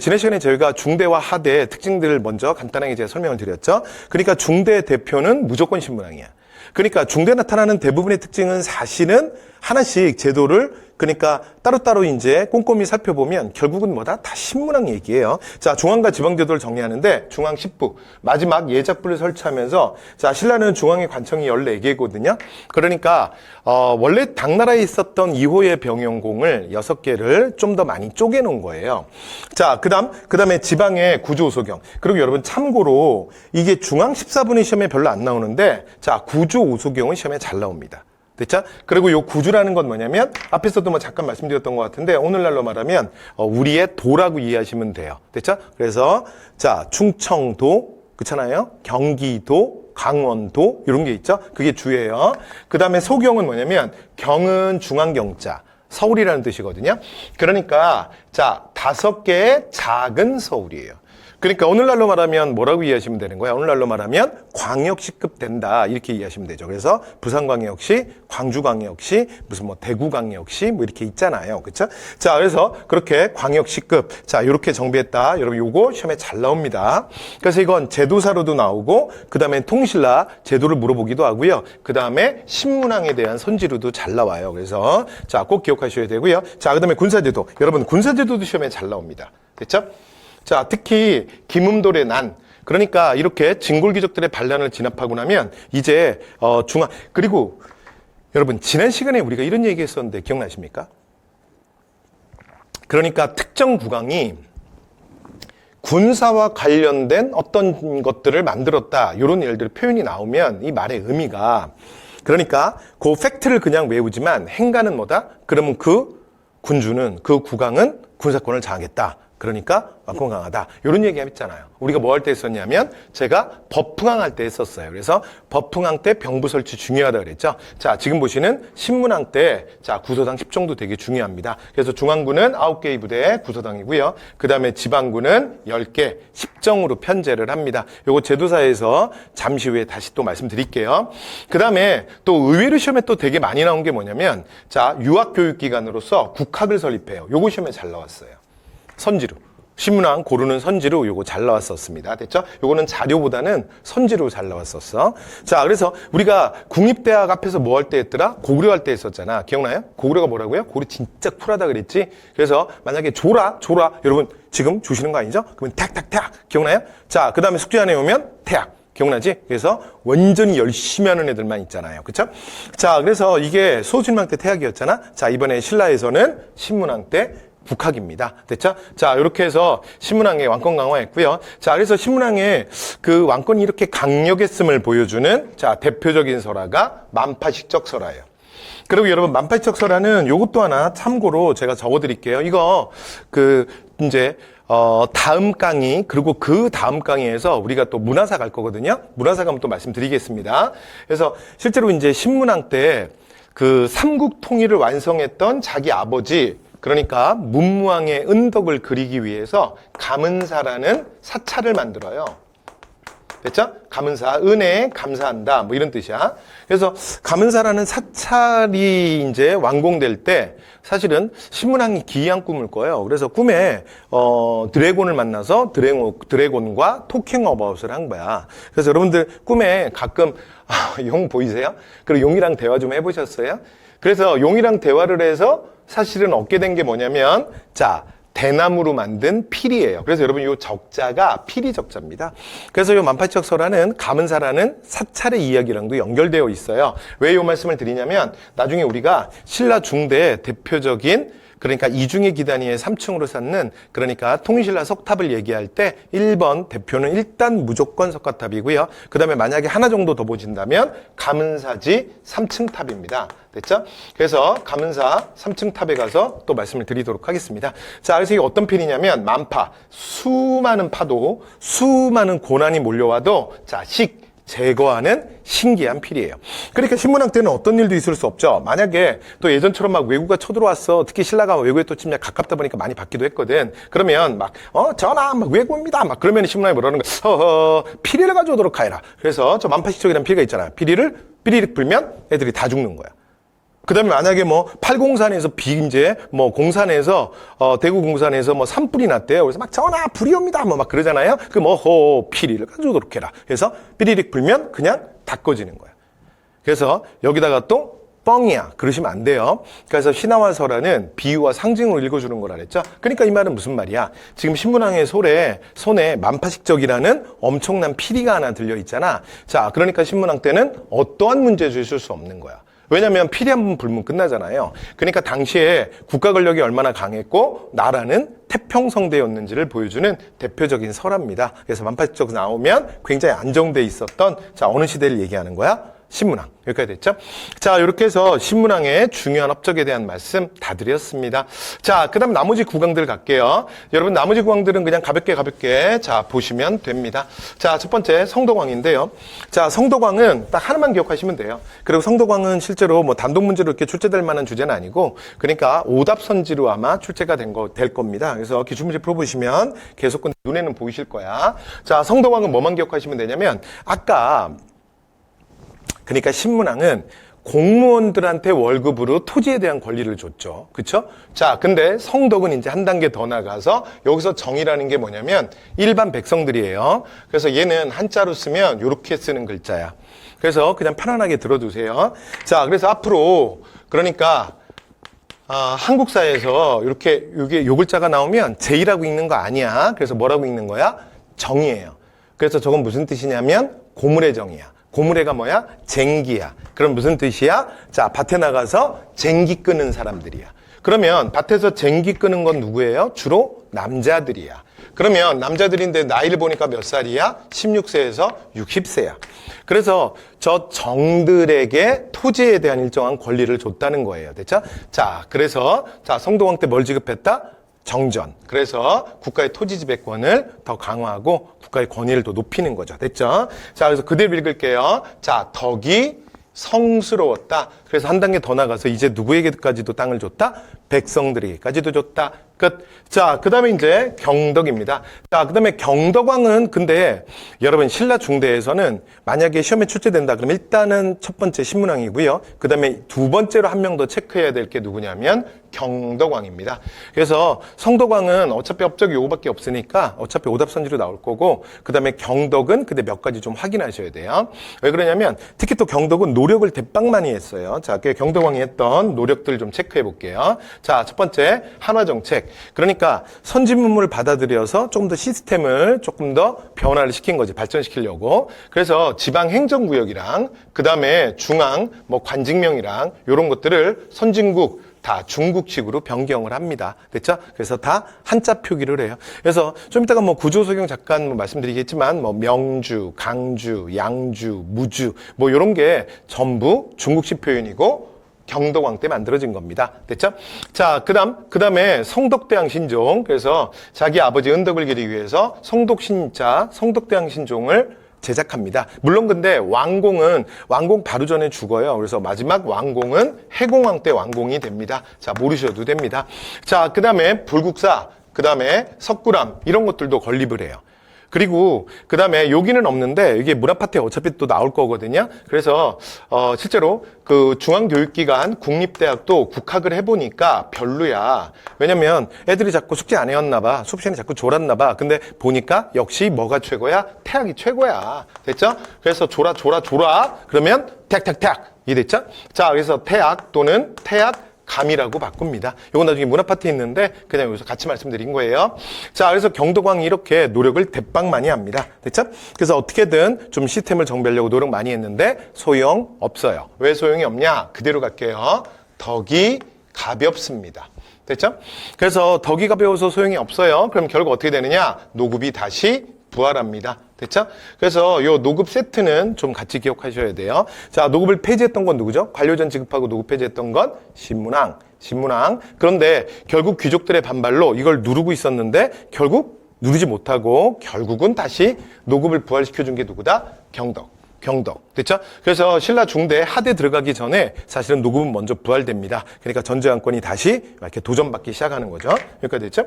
지난 시간에 저희가 중대와 하대 특징들을 먼저 간단하게 제가 설명을 드렸죠. 그러니까 중대 대표는 무조건 신문왕이야. 그러니까 중대에 나타나는 대부분의 특징은 사실은 하나씩 제도를 그러니까 따로따로 이제 꼼꼼히 살펴보면 결국은 뭐다? 다 신문왕 얘기예요. 자, 중앙과 지방제도를 정리하는데 중앙 10부, 마지막 예작부를 설치하면서 자, 신라는 중앙의 관청이 14개거든요. 그러니까 원래 당나라에 있었던 2호의 병영공을 6개를 좀 더 많이 쪼개놓은 거예요. 자, 그다음에 지방의 구조오소경. 그리고 여러분 참고로 이게 중앙 14분의 시험에 별로 안 나오는데 자, 구조오소경은 시험에 잘 나옵니다. 됐죠? 그리고 요 구주라는 건 뭐냐면 앞에서도 뭐 잠깐 말씀드렸던 것 같은데 오늘날로 말하면 우리의 도라고 이해하시면 돼요. 됐죠? 그래서 자, 충청도 그렇잖아요. 경기도, 강원도 이런 게 있죠. 그게 주예요. 그다음에 소경은 뭐냐면 경은 중앙경자, 서울이라는 뜻이거든요. 그러니까 자, 5개의 작은 서울이에요. 그러니까 오늘날로 말하면 뭐라고 이해하시면 되는 거야? 오늘날로 말하면 광역시급 된다 이렇게 이해하시면 되죠. 그래서 부산광역시, 광주광역시, 무슨 뭐 대구광역시 뭐 이렇게 있잖아요. 그렇죠? 자, 그래서 그렇게 광역시급 자 이렇게 정비했다. 여러분 요거 시험에 잘 나옵니다. 그래서 이건 제도사로도 나오고 그 다음에 통신라 제도를 물어보기도 하고요. 그 다음에 신문항에 대한 선지로도 잘 나와요. 그래서 자, 꼭 기억하셔야 되고요. 자, 그 다음에 군사제도 여러분 군사제도도 시험에 잘 나옵니다. 됐죠? 자, 특히 김음돌의 난 그러니까 이렇게 진골귀족들의 반란을 진압하고 나면 이제 그리고 여러분 지난 시간에 우리가 이런 얘기 했었는데 기억나십니까? 그러니까 특정 국왕이 군사와 관련된 어떤 것들을 만들었다 이런 예를 표현이 나오면 이 말의 의미가 그러니까 그 팩트를 그냥 외우지만 행간은 뭐다? 그러면 그 군주는 그 국왕은 군사권을 장악했다. 그러니까 왕권 강하다. 이런 얘기 했잖아요. 우리가 뭐 할 때 했었냐면 제가 법흥항 할 때 했었어요. 그래서 법흥항 때 병부 설치 중요하다 그랬죠. 자, 지금 보시는 신문항 때 자, 구서당 10정도 되게 중요합니다. 그래서 중앙군은 9개의 부대에 구서당이고요. 그다음에 지방군은 10개 10정으로 편제를 합니다. 요거 제도사에서 잠시 후에 다시 또 말씀드릴게요. 그다음에 또 의외로 시험에 또 되게 많이 나온 게 뭐냐면 자, 유학교육기관으로서 국학을 설립해요. 요거 시험에 잘 나왔어요. 선지로. 신문항 고르는 선지로 요거 잘 나왔었습니다. 됐죠? 요거는 자료보다는 선지로 잘 나왔었어. 자, 그래서 우리가 국립대학 앞에서 뭐 할 때 했더라? 고구려 할 때 했었잖아. 기억나요? 고구려가 뭐라고요? 고구려 진짜 쿨하다 그랬지? 그래서 만약에 조라. 여러분 지금 주시는 거 아니죠? 그러면 태학. 기억나요? 자, 그 다음에 숙제 안에 오면 태학. 기억나지? 그래서 완전히 열심히 하는 애들만 있잖아요. 그쵸? 자, 그래서 이게 수호신망 때 태학이었잖아. 자, 이번에 신라에서는 신문항 때 국학입니다. 됐죠? 자, 이렇게 해서 신문항의 왕권 강화했고요. 자, 그래서 신문항의 그 왕권이 이렇게 강력했음을 보여주는 자, 대표적인 설화가 만파식적 설화예요. 그리고 여러분 만파식적 설화는 요것도 하나 참고로 제가 적어 드릴게요. 이거 이제 다음 강의 그리고 그 다음 강의에서 우리가 또 문화사 갈 거거든요. 문화사 가면 또 말씀드리겠습니다. 그래서 실제로 이제 신문항 때 그 삼국 통일을 완성했던 자기 아버지 그러니까 문무왕의 은덕을 그리기 위해서 감은사라는 사찰을 만들어요. 됐죠? 감은사, 은혜에 감사한다. 뭐 이런 뜻이야. 그래서 감은사라는 사찰이 이제 완공될 때 사실은 신문왕이 기이한 꿈을 꿔요. 그래서 꿈에 드래곤을 만나서 드래곤과 토킹 어바웃을 한 거야. 그래서 여러분들 꿈에 가끔 용 보이세요? 그리고 용이랑 대화 좀 해보셨어요? 그래서 용이랑 대화를 해서 사실은 얻게 된 게 뭐냐면 자, 대나무로 만든 필이에요. 그래서 여러분 이 적자가 필이 적자입니다. 그래서 이 만파식적 설화는 감은사라는 사찰의 이야기랑도 연결되어 있어요. 왜 이 말씀을 드리냐면 나중에 우리가 신라 중대 대표적인 그러니까 이중의 기단위의 3층으로 쌓는 그러니까 통신라 석탑을 얘기할 때 1번 대표는 일단 무조건 석가탑이고요. 그 다음에 만약에 하나 정도 더 보신다면 감은사지 3층 탑입니다. 됐죠? 그래서 감은사 3층 탑에 가서 또 말씀을 드리도록 하겠습니다. 자, 그래서 이게 어떤 필이냐면 만파, 수많은 파도, 수많은 고난이 몰려와도 자, 제거하는 신기한 필이에요. 그러니까 신문학 때는 어떤 일도 있을 수 없죠. 만약에 또 예전처럼 막 외구가 쳐들어왔어. 특히 신라가 외구에 또 침략 가깝다 보니까 많이 받기도 했거든. 그러면 막 전하 막 외구입니다. 막 그러면 신문학이 뭐라는 거야. 피리를 가져오도록 하여라. 그래서 저 만파식적이라는 피리가 있잖아요. 피리를 삐리릭 불면 애들이 다 죽는 거야. 그 다음에 만약에 뭐 팔공산에서 이제 뭐 공산에서 대구 공산에서 뭐 산불이 났대요. 그래서 막 전하 불이 옵니다. 뭐 막 그러잖아요. 피리를 가져오도록 해라. 그래서 삐리릭 불면 그냥 다 꺼지는 거야. 그래서 여기다가 또 뻥이야. 그러시면 안 돼요. 그래서 신화와 설화는 비유와 상징으로 읽어주는 거라 그랬죠. 그러니까 이 말은 무슨 말이야? 지금 신문왕의 손에 만파식적이라는 엄청난 피리가 하나 들려있잖아. 자, 그러니까 신문왕 때는 어떠한 문제도 있을 수 없는 거야. 왜냐하면 피리 한 번 불면 끝나잖아요. 그러니까 당시에 국가 권력이 얼마나 강했고 나라는 태평성대였는지를 보여주는 대표적인 설화입니다. 그래서 만파식적 나오면 굉장히 안정돼 있었던 자 어느 시대를 얘기하는 거야? 신문왕. 여기까지 됐죠? 자, 이렇게 해서 신문왕의 중요한 업적에 대한 말씀 다 드렸습니다. 자, 그 다음 나머지 구강들 갈게요. 여러분, 나머지 구강들은 그냥 가볍게 자, 보시면 됩니다. 자, 첫 번째 성덕왕인데요. 자, 성덕왕은 딱 하나만 기억하시면 돼요. 그리고 성덕왕은 실제로 뭐 단독 문제로 이렇게 출제될 만한 주제는 아니고, 그러니까 오답선지로 아마 출제가 될 겁니다. 그래서 기출문제 풀어보시면 계속 눈에는 보이실 거야. 자, 성덕왕은 뭐만 기억하시면 되냐면, 아까 그러니까 신문왕은 공무원들한테 월급으로 토지에 대한 권리를 줬죠. 그쵸? 자, 근데 성덕은 이제 한 단계 더 나가서 여기서 정의라는 게 뭐냐면 일반 백성들이에요. 그래서 얘는 한자로 쓰면 이렇게 쓰는 글자야. 그래서 그냥 편안하게 들어두세요. 자, 그래서 앞으로 그러니까 한국사에서 이렇게 요 글자가 나오면 제이라고 읽는 거 아니야. 그래서 뭐라고 읽는 거야? 정이에요. 그래서 저건 무슨 뜻이냐면 고물의 정이야. 고물애가 뭐야? 쟁기야. 그럼 무슨 뜻이야? 자, 밭에 나가서 쟁기 끄는 사람들이야. 그러면 밭에서 쟁기 끄는 건 누구예요? 주로 남자들이야. 그러면 남자들인데 나이를 보니까 몇 살이야? 16세에서 60세야. 그래서 저 정들에게 토지에 대한 일정한 권리를 줬다는 거예요. 됐죠? 자, 그래서 자, 성동왕 때 뭘 지급했다? 정전. 그래서 국가의 토지 지배권을 더 강화하고 국가의 권위를 더 높이는 거죠. 됐죠? 자, 그래서 그대로 읽을게요. 자, 덕이 성스러웠다. 그래서 한 단계 더 나가서 이제 누구에게까지도 땅을 줬다? 백성들에게까지도 줬다. 끝. 자, 그 다음에 이제 경덕입니다. 자, 그 다음에 경덕왕은 근데 여러분 신라 중대에서는 만약에 시험에 출제된다 그러면 일단은 첫 번째 신문왕이고요. 그 다음에 두 번째로 한 명 더 체크해야 될 게 누구냐면 경덕왕입니다. 그래서 성덕왕은 어차피 업적이 요거밖에 없으니까 어차피 오답선지로 나올 거고 그 다음에 경덕은 근데 몇 가지 좀 확인하셔야 돼요. 왜 그러냐면 특히 또 경덕은 노력을 대빵 많이 했어요. 자, 그 경덕왕이 했던 노력들 좀 체크해 볼게요. 자, 첫 번째 한화정책. 그러니까 선진문물을 받아들여서 조금 더 시스템을 조금 더 변화를 시킨 거지. 발전시키려고. 그래서 지방행정구역이랑 그 다음에 중앙 뭐 관직명이랑 이런 것들을 선진국 다 중국식으로 변경을 합니다. 됐죠? 그래서 다 한자 표기를 해요. 그래서 좀 이따가 뭐 구조소경 잠깐 말씀드리겠지만 뭐 명주, 강주, 양주, 무주 뭐 이런 게 전부 중국식 표현이고 경덕왕 때 만들어진 겁니다. 됐죠? 자, 그 다음에 성덕대왕 신종. 그래서 자기 아버지 은덕을 기리기 위해서 성덕신자, 성덕대왕 신종을 제작합니다. 물론 근데 왕공 바로 전에 죽어요. 그래서 마지막 왕공은 해공왕 때 왕공이 됩니다. 자, 모르셔도 됩니다. 자, 그 다음에 불국사, 그 다음에 석굴암 이런 것들도 건립을 해요. 그리고 그 다음에 여기는 없는데 이게 문화파트에 어차피 또 나올 거거든요. 그래서 실제로 그 중앙교육기관 국립대학도 국학을 해보니까 별로야. 왜냐면 애들이 자꾸 숙제 안 해왔나 봐. 수업 시간에 자꾸 졸았나 봐. 근데 보니까 역시 뭐가 최고야? 태학이 최고야. 됐죠? 그래서 졸아. 그러면 태학. 이해됐죠? 자, 그래서 태학 또는 태학 감이라고 바꿉니다. 이건 나중에 문화파트에 있는데 그냥 여기서 같이 말씀드린 거예요. 자, 그래서 경덕왕이 이렇게 노력을 대빵 많이 합니다. 됐죠? 그래서 어떻게든 좀 시스템을 정비하려고 노력 많이 했는데 소용 없어요. 왜 소용이 없냐? 그대로 갈게요. 덕이 가볍습니다. 됐죠? 그래서 덕이 가벼워서 소용이 없어요. 그럼 결국 어떻게 되느냐? 노급이 다시 부활합니다. 됐죠? 그래서 요 노급 세트는 좀 같이 기억하셔야 돼요. 자, 노급을 폐지했던 건 누구죠? 관료전 지급하고 노급 폐지했던 건 신문왕. 그런데 결국 귀족들의 반발로 이걸 누르고 있었는데 결국 누르지 못하고 결국은 다시 노급을 부활시켜준 게 누구다? 경덕. 됐죠? 그래서 신라 중대 하대 들어가기 전에 사실은 노급은 먼저 부활됩니다. 그러니까 전제왕권이 다시 이렇게 도전받기 시작하는 거죠. 여기까지 됐죠?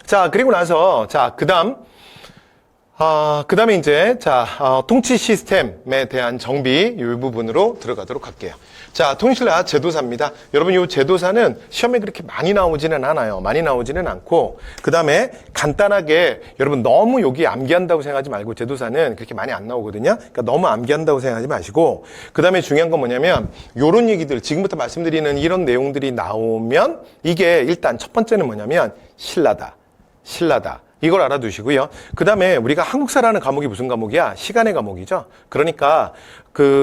자, 그리고 나서 그 다음에 이제, 통치 시스템에 대한 정비, 이 부분으로 들어가도록 할게요. 자, 통일신라 제도사입니다. 여러분, 이 제도사는 시험에 그렇게 많이 나오지는 않아요. 많이 나오지는 않고, 그 다음에 간단하게, 여러분 너무 여기 암기한다고 생각하지 말고, 제도사는 그렇게 많이 안 나오거든요. 그러니까 너무 암기한다고 생각하지 마시고, 그 다음에 중요한 건 뭐냐면, 요런 얘기들, 지금부터 말씀드리는 이런 내용들이 나오면, 이게 일단 첫 번째는 뭐냐면, 신라다. 이걸 알아두시고요. 그 다음에 우리가 한국사라는 과목이 무슨 과목이야? 시간의 과목이죠. 그러니까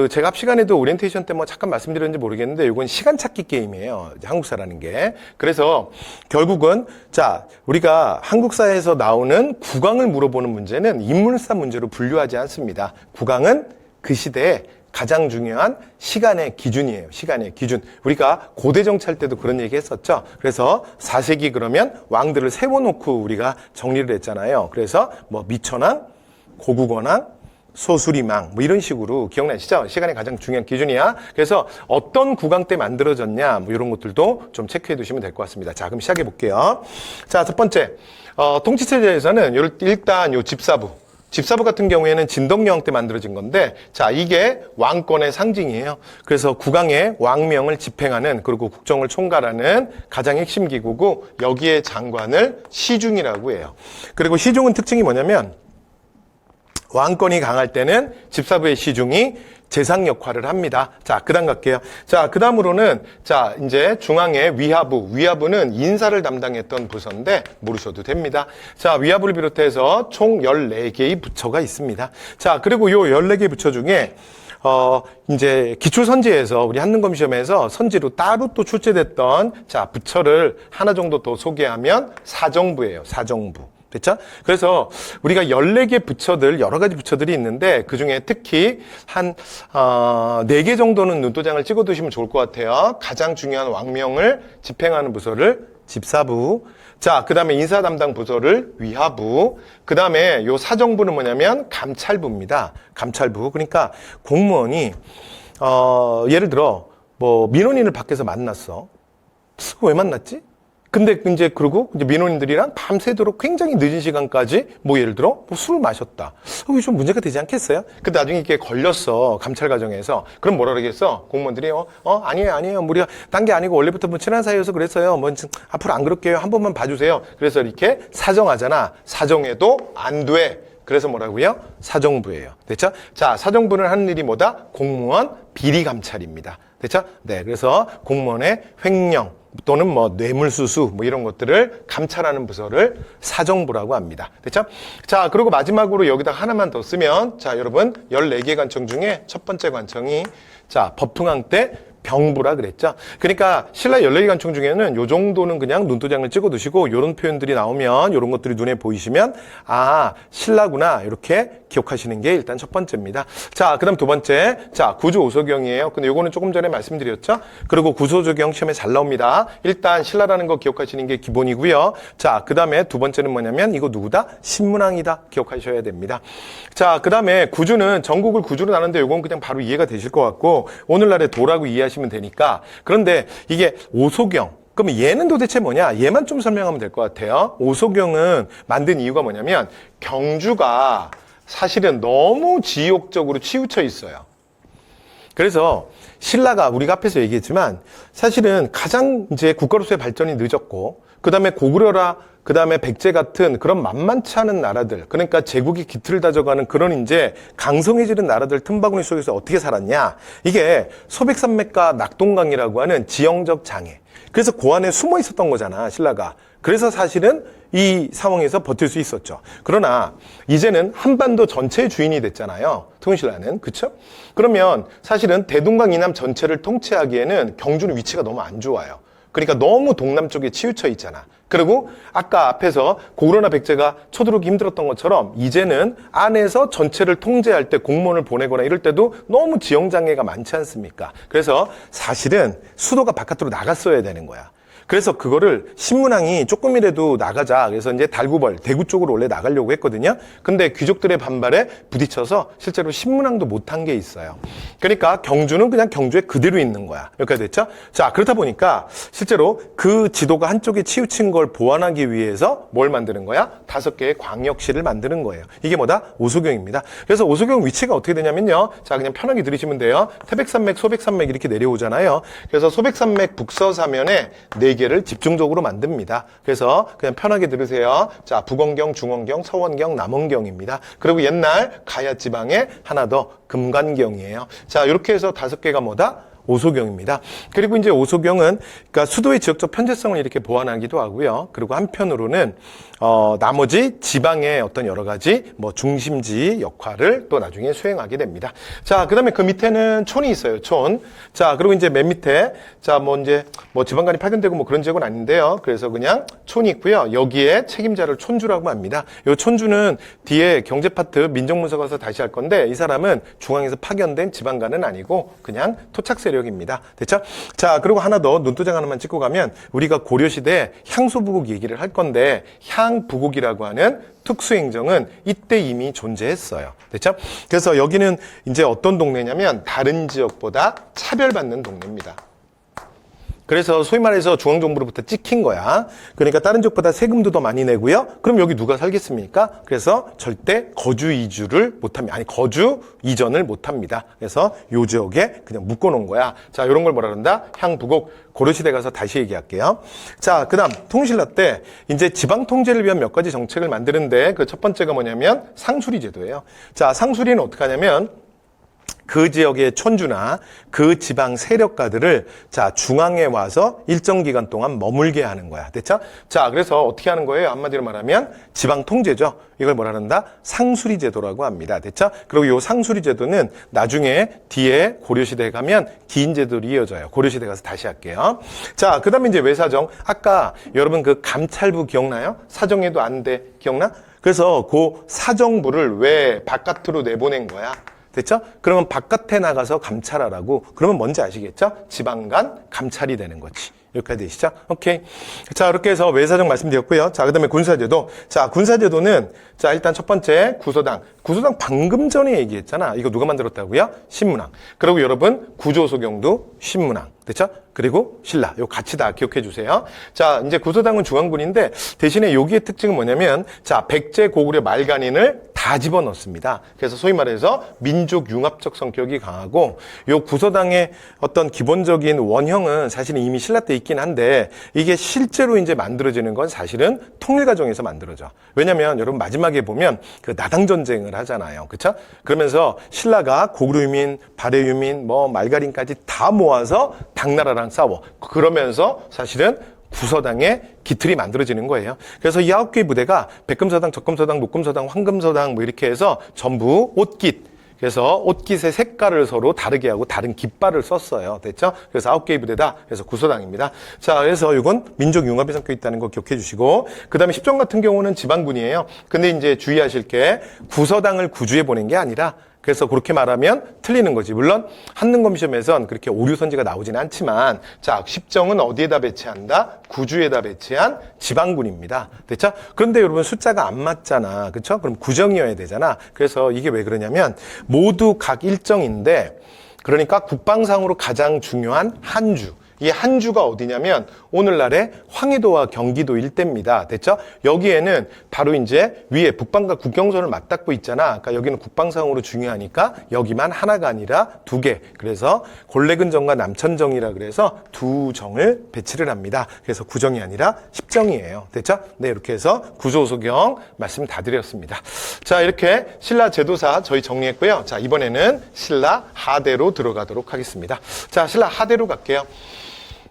제가 앞 시간에도 오리엔테이션 때 뭐 잠깐 말씀드렸는지 모르겠는데 이건 시간 찾기 게임이에요. 한국사라는 게. 그래서 결국은 우리가 한국사에서 나오는 국왕을 물어보는 문제는 인물사 문제로 분류하지 않습니다. 국왕은 그 시대에 가장 중요한 시간의 기준이에요. 시간의 기준. 우리가 고대 정치할 때도 그런 얘기 했었죠. 그래서 4세기 그러면 왕들을 세워놓고 우리가 정리를 했잖아요. 그래서 뭐 미천왕, 고국원왕, 소수리망 뭐 이런 식으로 기억나시죠? 시간이 가장 중요한 기준이야. 그래서 어떤 국왕 때 만들어졌냐 뭐 이런 것들도 좀 체크해 두시면 될 것 같습니다. 자, 그럼 시작해 볼게요. 자, 첫 번째 통치체제에서는 일단 요 집사부 같은 경우에는 진덕여왕 때 만들어진 건데, 자, 이게 왕권의 상징이에요. 그래서 국왕의 왕명을 집행하는, 그리고 국정을 총괄하는 가장 핵심 기구고, 여기에 장관을 시중이라고 해요. 그리고 시중은 특징이 뭐냐면 왕권이 강할 때는 집사부의 시중이 재상 역할을 합니다. 자, 그 다음 갈게요. 자, 그 다음으로는, 자, 이제 중앙의 위하부는 인사를 담당했던 부서인데, 모르셔도 됩니다. 자, 위하부를 비롯해서 총 14개의 부처가 있습니다. 자, 그리고 요 14개 부처 중에, 이제 기출선지에서 우리 한능검 시험에서 선지로 따로 또 출제됐던, 자, 부처를 하나 정도 더 소개하면 사정부예요. 사정부. 됐죠? 그래서 우리가 14개 부처들, 여러 가지 부처들이 있는데 그 중에 특히 한 4개 정도는 눈도장을 찍어 두시면 좋을 것 같아요. 가장 중요한 왕명을 집행하는 부서를 집사부, 자, 그 다음에 인사 담당 부서를 위하부, 그 다음에 요 사정부는 뭐냐면 감찰부입니다. 감찰부. 그러니까 공무원이 예를 들어 뭐 민원인을 밖에서 만났어. 왜 만났지? 근데 이제 그러고 이제 민원인들이랑 밤새도록 굉장히 늦은 시간까지 뭐 예를 들어 뭐 술을 마셨다. 이게 좀 문제가 되지 않겠어요? 근데 나중에 이게 걸렸어. 감찰 과정에서. 그럼 뭐라 그러겠어? 공무원들이 아니에요. 우리가 딴 게 아니고 원래부터 뭐 친한 사이여서 그랬어요. 뭐 앞으로 안 그럴게요. 한 번만 봐주세요. 그래서 이렇게 사정하잖아. 사정해도 안 돼. 그래서 뭐라고요? 사정부예요. 됐죠? 자, 사정부는 하는 일이 뭐다? 공무원 비리 감찰입니다. 됐죠? 네, 그래서 공무원의 횡령 또는 뭐 뇌물수수 뭐 이런 것들을 감찰하는 부서를 사정부라고 합니다. 됐죠? 자, 그리고 마지막으로 여기다 하나만 더 쓰면, 자, 여러분 14개 관청 중에 첫 번째 관청이, 자, 법흥왕 때 병부라 그랬죠. 그러니까 신라 14개 관청 중에는 요 정도는 그냥 눈도장을 찍어 두시고, 요런 표현들이 나오면, 요런 것들이 눈에 보이시면, 아, 신라구나, 이렇게 기억하시는 게 일단 첫 번째입니다. 자, 그 다음 두 번째, 자, 구조오소경이에요. 근데 요거는 조금 전에 말씀드렸죠. 그리고 구조오소경 시험에 잘 나옵니다. 일단 신라라는 거 기억하시는 게 기본이고요. 자, 그 다음에 두 번째는 뭐냐면 이거 누구다? 신문왕이다. 기억하셔야 됩니다. 자, 그 다음에 구주는 전국을 구주로 나누는데 요건 그냥 바로 이해가 되실 것 같고, 오늘날의 도라고 이해하시면 되니까. 그런데 이게 오소경, 그럼 얘는 도대체 뭐냐? 얘만 좀 설명하면 될 것 같아요. 오소경은 만든 이유가 뭐냐면 경주가 사실은 너무 지역적으로 치우쳐 있어요. 그래서 신라가 우리가 앞에서 얘기했지만 사실은 가장 이제 국가로서의 발전이 늦었고, 그 다음에 고구려라, 그 다음에 백제 같은 그런 만만치 않은 나라들, 그러니까 제국이 기틀을 다져가는 그런 이제 강성해지는 나라들 틈바구니 속에서 어떻게 살았냐? 이게 소백산맥과 낙동강이라고 하는 지형적 장애. 그래서 그 안에 숨어 있었던 거잖아, 신라가. 그래서 사실은 이 상황에서 버틸 수 있었죠. 그러나 이제는 한반도 전체의 주인이 됐잖아요, 통일신라는. 그쵸? 그러면 사실은 대동강 이남 전체를 통치하기에는 경주는 위치가 너무 안 좋아요. 그러니까 너무 동남쪽에 치우쳐 있잖아. 그리고 아까 앞에서 고구려나 백제가 쳐들어오기 힘들었던 것처럼 이제는 안에서 전체를 통제할 때 공무원을 보내거나 이럴 때도 너무 지형장애가 많지 않습니까? 그래서 사실은 수도가 바깥으로 나갔어야 되는 거야. 그래서 그거를 신문왕이 조금이라도 나가자. 그래서 이제 달구벌, 대구 쪽으로 원래 나가려고 했거든요. 근데 귀족들의 반발에 부딪혀서 실제로 신문왕도 못한 게 있어요. 그러니까 경주는 그냥 경주에 그대로 있는 거야. 여기까지 됐죠? 자, 그렇다 보니까 실제로 그 지도가 한쪽에 치우친 걸 보완하기 위해서 뭘 만드는 거야? 5개의 광역시를 만드는 거예요. 이게 뭐다? 오소경입니다. 그래서 오소경 위치가 어떻게 되냐면요. 자, 그냥 편하게 들으시면 돼요. 태백산맥, 소백산맥 이렇게 내려오잖아요. 그래서 소백산맥 북서사면에 4개를 집중적으로 만듭니다. 그래서 그냥 편하게 들으세요. 자, 북원경, 중원경, 서원경, 남원경입니다. 그리고 옛날 가야 지방에 하나 더 금관경이에요. 자, 이렇게 해서 5개가 뭐다? 오소경입니다. 그리고 이제 오소경은 그러니까 수도의 지역적 편재성을 이렇게 보완하기도 하고요. 그리고 한편으로는 나머지 지방의 어떤 여러 가지 뭐 중심지 역할을 또 나중에 수행하게 됩니다. 자, 그다음에 그 밑에는 촌이 있어요. 촌. 자, 그리고 이제 맨 밑에 자, 뭐 이제 뭐 지방간이 파견되고 뭐 그런 지역은 아닌데요. 그래서 그냥 촌이 있고요. 여기에 책임자를 촌주라고 합니다. 이 촌주는 뒤에 경제 파트 민정문서 가서 다시 할 건데 이 사람은 중앙에서 파견된 지방간은 아니고 그냥 토착 세력입니다. 됐죠? 자, 그리고 하나 더 눈도장 하나만 찍고 가면 우리가 고려시대 향소부국 얘기를 할 건데 향부국이라고 하는 특수행정은 이때 이미 존재했어요. 됐죠? 그래서 여기는 이제 어떤 동네냐면 다른 지역보다 차별받는 동네입니다. 그래서 소위 말해서 중앙정부로부터 찍힌 거야. 그러니까 다른 지역보다 세금도 더 많이 내고요. 그럼 여기 누가 살겠습니까? 그래서 절대 거주 이주를 못합니다. 아니 거주 이전을 못합니다. 그래서 요 지역에 그냥 묶어놓은 거야. 자, 이런 걸 뭐라 그런다? 향부국. 고려시대 가서 다시 얘기할게요. 자, 그다음 통신라 때 이제 지방 통제를 위한 몇 가지 정책을 만드는데 그 첫 번째가 뭐냐면 상수리 제도예요. 자, 상수리는 어떻게 하냐면 그 지역의 촌주나 그 지방 세력가들을 자 중앙에 와서 일정 기간 동안 머물게 하는 거야. 됐죠? 자, 그래서 어떻게 하는 거예요? 한마디로 말하면 지방 통제죠. 이걸 뭐라 한다? 상수리 제도라고 합니다. 됐죠? 그리고 이 상수리 제도는 나중에 뒤에 고려시대에 가면 긴 제도로 이어져요. 고려시대 가서 다시 할게요. 자, 그다음에 이제 외사정. 아까 여러분 그 감찰부 기억나요? 사정해도 안 돼. 기억나? 그래서 그 사정부를 왜 바깥으로 내보낸 거야? 됐죠? 그러면 바깥에 나가서 감찰하라고. 그러면 뭔지 아시겠죠? 지방간 감찰이 되는 거지. 여기까지 되시죠? 오케이. 자, 이렇게 해서 외사정 말씀드렸고요. 자, 그 다음에 군사제도. 자, 군사제도는 자, 일단 첫 번째 구서당. 구서당 방금 전에 얘기했잖아. 이거 누가 만들었다고요? 신문왕. 그리고 여러분 구조소경도 신문왕. 됐죠? 그리고 신라. 이거 같이 다 기억해 주세요. 자, 이제 구서당은 중앙군인데 대신에 여기의 특징은 뭐냐면 자, 백제 고구려 말간인을 다 집어넣습니다. 그래서 소위 말해서 민족 융합적 성격이 강하고 요 구서당의 어떤 기본적인 원형은 사실은 이미 신라 때 있긴 한데 이게 실제로 이제 만들어지는 건 사실은 통일 과정에서 만들어져. 왜냐면 여러분 마지막에 보면 그 나당 전쟁을 하잖아요. 그렇죠? 그러면서 신라가 고구려 유민, 발해 유민, 뭐 말갈인까지 다 모아서 당나라랑 싸워. 그러면서 사실은 구서당의 기틀이 만들어지는 거예요. 그래서 이 9개의 부대가 백금서당, 적금서당, 목금서당, 황금서당 뭐 이렇게 해서 전부 옷깃. 그래서 옷깃의 색깔을 서로 다르게 하고 다른 깃발을 썼어요. 됐죠? 그래서 9개의 부대다. 그래서 구서당입니다. 자, 그래서 이건 민족 융합이 섞여 있다는 거 기억해 주시고 그 다음에 십정 같은 경우는 지방군이에요. 근데 이제 주의하실 게 구서당을 구주에 보낸 게 아니라 그래서 그렇게 말하면 틀리는 거지. 물론 한능검 시험에선 그렇게 오류선지가 나오지는 않지만 자, 십정은 어디에다 배치한다? 구주에다 배치한 지방군입니다. 됐죠? 그런데 여러분 숫자가 안 맞잖아. 그렇죠? 그럼 구정이어야 되잖아. 그래서 이게 왜 그러냐면 모두 각 일정인데 그러니까 국방상으로 가장 중요한 한 주. 이 한 주가 어디냐면 오늘날의 황해도와 경기도 일대입니다. 됐죠? 여기에는 바로 이제 위에 북방과 국경선을 맞닿고 있잖아. 그러니까 여기는 국방상으로 중요하니까 여기만 하나가 아니라 두 개. 그래서 골래근정과 남천정이라 그래서 두 정을 배치를 합니다. 그래서 구정이 아니라 십정이에요. 됐죠? 네, 이렇게 해서 구조소경 말씀 다 드렸습니다. 자, 이렇게 신라 제도사 저희 정리했고요. 자, 이번에는 신라 하대로 들어가도록 하겠습니다. 자, 신라 하대로 갈게요.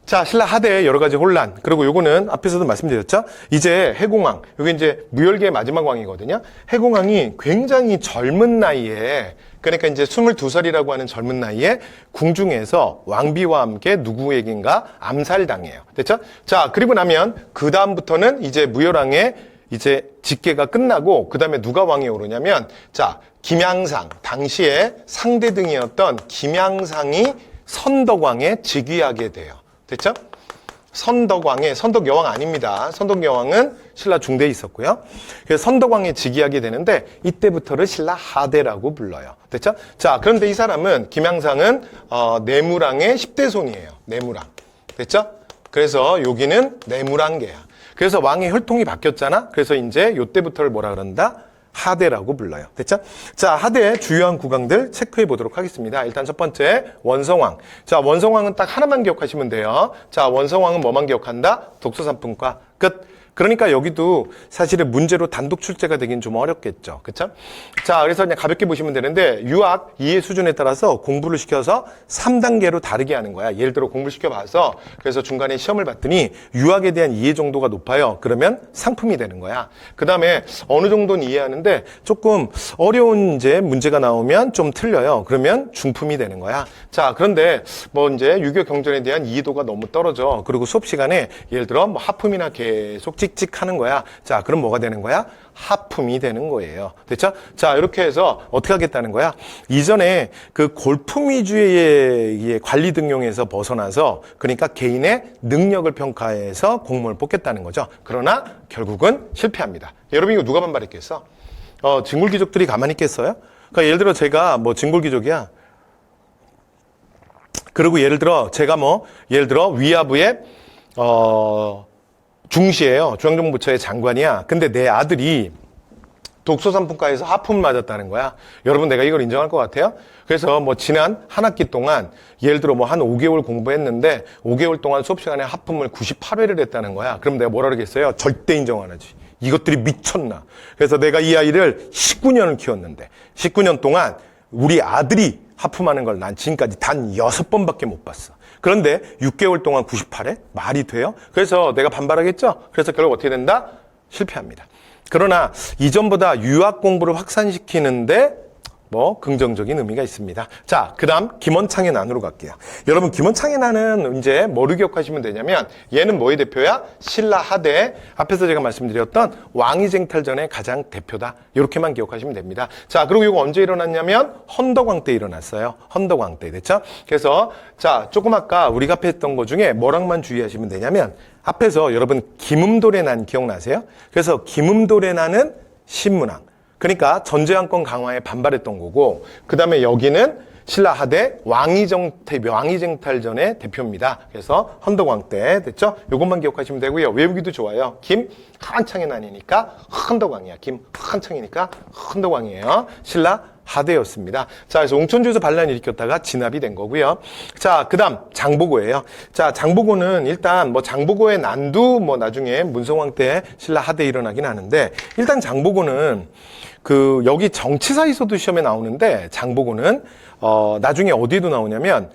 자, 신라 하대의 여러 가지 혼란. 그리고 요거는 앞에서도 말씀드렸죠? 이제 해공왕. 여기 이제 무열기의 마지막 왕이거든요. 해공왕이 굉장히 젊은 나이에, 그러니까 이제 22살이라고 하는 젊은 나이에 궁중에서 왕비와 함께 누구에겐가 암살당해요. 됐죠? 자, 그리고 나면 그다음부터는 이제 무열왕의 이제 직계가 끝나고 그다음에 누가 왕에 오르냐면 자, 김양상. 당시에 상대등이었던 김양상이 선덕왕에 즉위하게 돼요. 됐죠? 선덕왕의, 선덕여왕 아닙니다. 선덕여왕은 신라 중대에 있었고요. 그래서 선덕왕에 즉위하게 되는데 이때부터를 신라 하대라고 불러요. 됐죠? 자, 그런데 이 사람은 김양상은 내무랑의 10대 손이에요. 내무랑. 됐죠? 그래서 여기는 내무랑계야. 그래서 왕의 혈통이 바뀌었잖아. 그래서 이제 이때부터를 뭐라 그런다? 하대라고 불러요. 됐죠? 자, 하대의 주요한 국왕들 체크해 보도록 하겠습니다. 일단 첫 번째, 원성왕. 자, 원성왕은 딱 하나만 기억하시면 돼요. 자, 원성왕은 뭐만 기억한다? 독서산품과 끝. 그러니까 여기도 사실은 문제로 단독 출제가 되긴 좀 어렵겠죠. 그쵸? 자, 그래서 그냥 가볍게 보시면 되는데 유학 이해 수준에 따라서 공부를 시켜서 3단계로 다르게 하는 거야. 예를 들어 공부를 시켜봐서 그래서 중간에 시험을 봤더니 유학에 대한 이해 정도가 높아요. 그러면 상품이 되는 거야. 그 다음에 어느 정도는 이해하는데 조금 어려운 이제 문제가 나오면 좀 틀려요. 그러면 중품이 되는 거야. 자, 그런데 뭐 이제 유교 경전에 대한 이해도가 너무 떨어져. 그리고 수업 시간에 예를 들어 뭐 하품이나 계속 찍찍 하는 거야. 자, 그럼 뭐가 되는 거야? 하품이 되는 거예요. 됐죠? 자, 이렇게 해서 어떻게 하겠다는 거야? 이전에 그 골품 위주의 관리 등용에서 벗어나서 그러니까 개인의 능력을 평가해서 공무원을 뽑겠다는 거죠. 그러나 결국은 실패합니다. 여러분 이거 누가 반발했겠어? 진골귀족들이 가만히 있겠어요? 그러니까 예를 들어 제가 뭐 진골귀족이야. 그리고 예를 들어 제가 예를 들어 위화부의 중시예요. 중앙정부처의 장관이야. 근데 내 아들이 독소산품과에서 하품 맞았다는 거야. 여러분 내가 이걸 인정할 것 같아요? 그래서 지난 한 학기 동안 예를 들어 한 5개월 공부했는데 5개월 동안 수업 시간에 하품을 98회를 했다는 거야. 그럼 내가 뭐라 그러겠어요? 절대 인정 안 하지. 이것들이 미쳤나. 그래서 내가 이 아이를 19년을 키웠는데 19년 동안 우리 아들이 하품하는 걸 난 지금까지 단 6번밖에 못 봤어. 그런데 6개월 동안 98회? 말이 돼요? 그래서 내가 반발하겠죠? 그래서 결국 어떻게 된다? 실패합니다. 그러나 이전보다 유학 공부를 확산시키는데 긍정적인 의미가 있습니다. 자, 그 다음 김원창의 난으로 갈게요. 여러분 김원창의 난은 이제 뭐를 기억하시면 되냐면 얘는 뭐의 대표야? 신라 하대 앞에서 제가 말씀드렸던 왕위쟁탈전의 가장 대표다. 이렇게만 기억하시면 됩니다. 자, 그리고 이거 언제 일어났냐면 헌덕왕 때 일어났어요. 헌덕왕 때. 됐죠? 그래서 자, 조금 아까 우리가 앞에 했던 것 중에 뭐랑만 주의하시면 되냐면 앞에서 여러분 김음돌의 난 기억나세요? 그래서 김음돌의 난은 신문왕. 그러니까 전제왕권 강화에 반발했던 거고 그 다음에 여기는 신라 하대 왕위쟁탈전의 대표입니다. 그래서 헌덕왕 때 됐죠? 이것만 기억하시면 되고요. 외우기도 좋아요. 김 한창의 난이니까 헌덕왕이야. 김 한창이니까 헌덕왕이에요. 신라 하대였습니다. 자, 그래서 웅천주에서 반란을 일으켰다가 진압이 된 거고요. 자, 그 다음 장보고예요. 자, 장보고는 일단 장보고의 난도 나중에 문성왕 때 신라 하대에 일어나긴 하는데 일단 장보고는 여기 정치사에서도 시험에 나오는데 장보고는 나중에 어디에도 나오냐면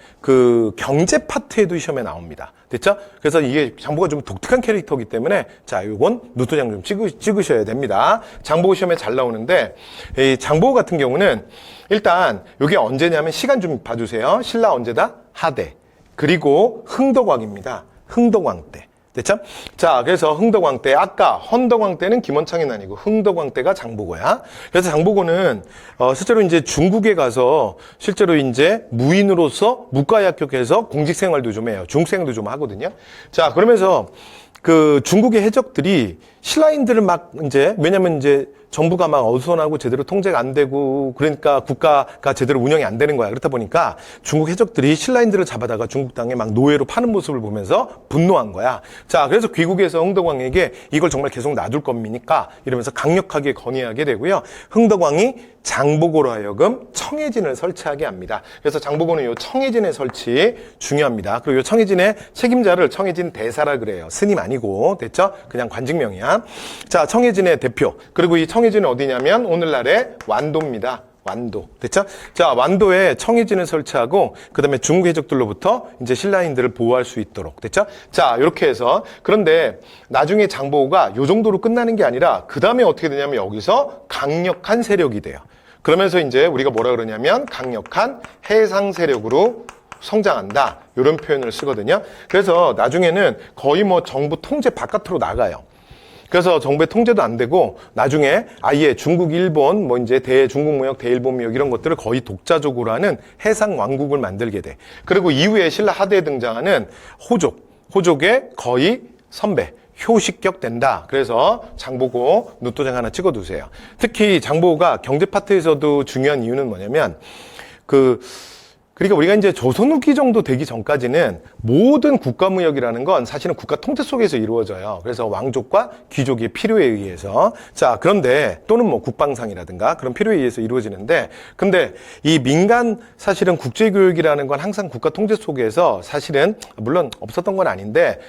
경제 파트에도 시험에 나옵니다. 됐죠? 그래서 이게 장보고가 좀 독특한 캐릭터이기 때문에 자, 요건 노트장 좀 찍으셔야 됩니다. 장보고 시험에 잘 나오는데 이 장보고 같은 경우는 일단 이게 언제냐면 시간 좀 봐주세요. 신라 언제다? 하대. 그리고 흥덕왕입니다. 흥덕왕 때. 됐죠? 자, 그래서 흥덕왕 때, 아까 헌덕왕 때는 김원창이 아니고 흥덕왕 때가 장보고야. 그래서 장보고는 실제로 이제 중국에 가서 실제로 이제 무인으로서 무과에 합격해서 공직 생활도 좀 해요. 중생도 좀 하거든요. 자, 그러면서 중국의 해적들이 신라인들을 왜냐면 이제 정부가 어수선하고 제대로 통제가 안 되고 그러니까 국가가 제대로 운영이 안 되는 거야. 그렇다 보니까 중국 해적들이 신라인들을 잡아다가 중국 땅에 노예로 파는 모습을 보면서 분노한 거야. 자, 그래서 귀국에서 흥덕왕에게 이걸 정말 계속 놔둘 겁니까? 이러면서 강력하게 건의하게 되고요. 흥덕왕이 장보고로 하여금 청해진을 설치하게 합니다. 그래서 장보고는 이 청해진의 설치 중요합니다. 그리고 이 청해진의 책임자를 청해진 대사라 그래요. 스님 아니고, 됐죠? 그냥 관직명이야. 자, 청해진의 대표. 그리고 이 청해진은 어디냐면 오늘날의 완도입니다. 완도. 됐죠? 자, 완도에 청해진을 설치하고, 그 다음에 중국 해적들로부터 이제 신라인들을 보호할 수 있도록. 됐죠? 자, 이렇게 해서. 그런데 나중에 장보고가 요 정도로 끝나는 게 아니라, 그 다음에 어떻게 되냐면 여기서 강력한 세력이 돼요. 그러면서 이제 우리가 뭐라 그러냐면 강력한 해상 세력으로 성장한다. 이런 표현을 쓰거든요. 그래서 나중에는 거의 정부 통제 바깥으로 나가요. 그래서 정부의 통제도 안 되고 나중에 아예 중국, 일본, 이제 대중국무역, 대일본무역 이런 것들을 거의 독자적으로 하는 해상 왕국을 만들게 돼. 그리고 이후에 신라 하대에 등장하는 호족의 거의 선배. 효식격 된다. 그래서 장보고 노트장 하나 찍어두세요. 특히 장보고가 경제 파트에서도 중요한 이유는 뭐냐면 그러니까 우리가 이제 조선 후기 정도 되기 전까지는 모든 국가무역이라는 건 사실은 국가 통제 속에서 이루어져요. 그래서 왕족과 귀족의 필요에 의해서. 자, 그런데 또는 국방상이라든가 그런 필요에 의해서 이루어지는데 근데 이 민간 사실은 국제교육이라는 건 항상 국가 통제 속에서 사실은 물론 없었던 건 아닌데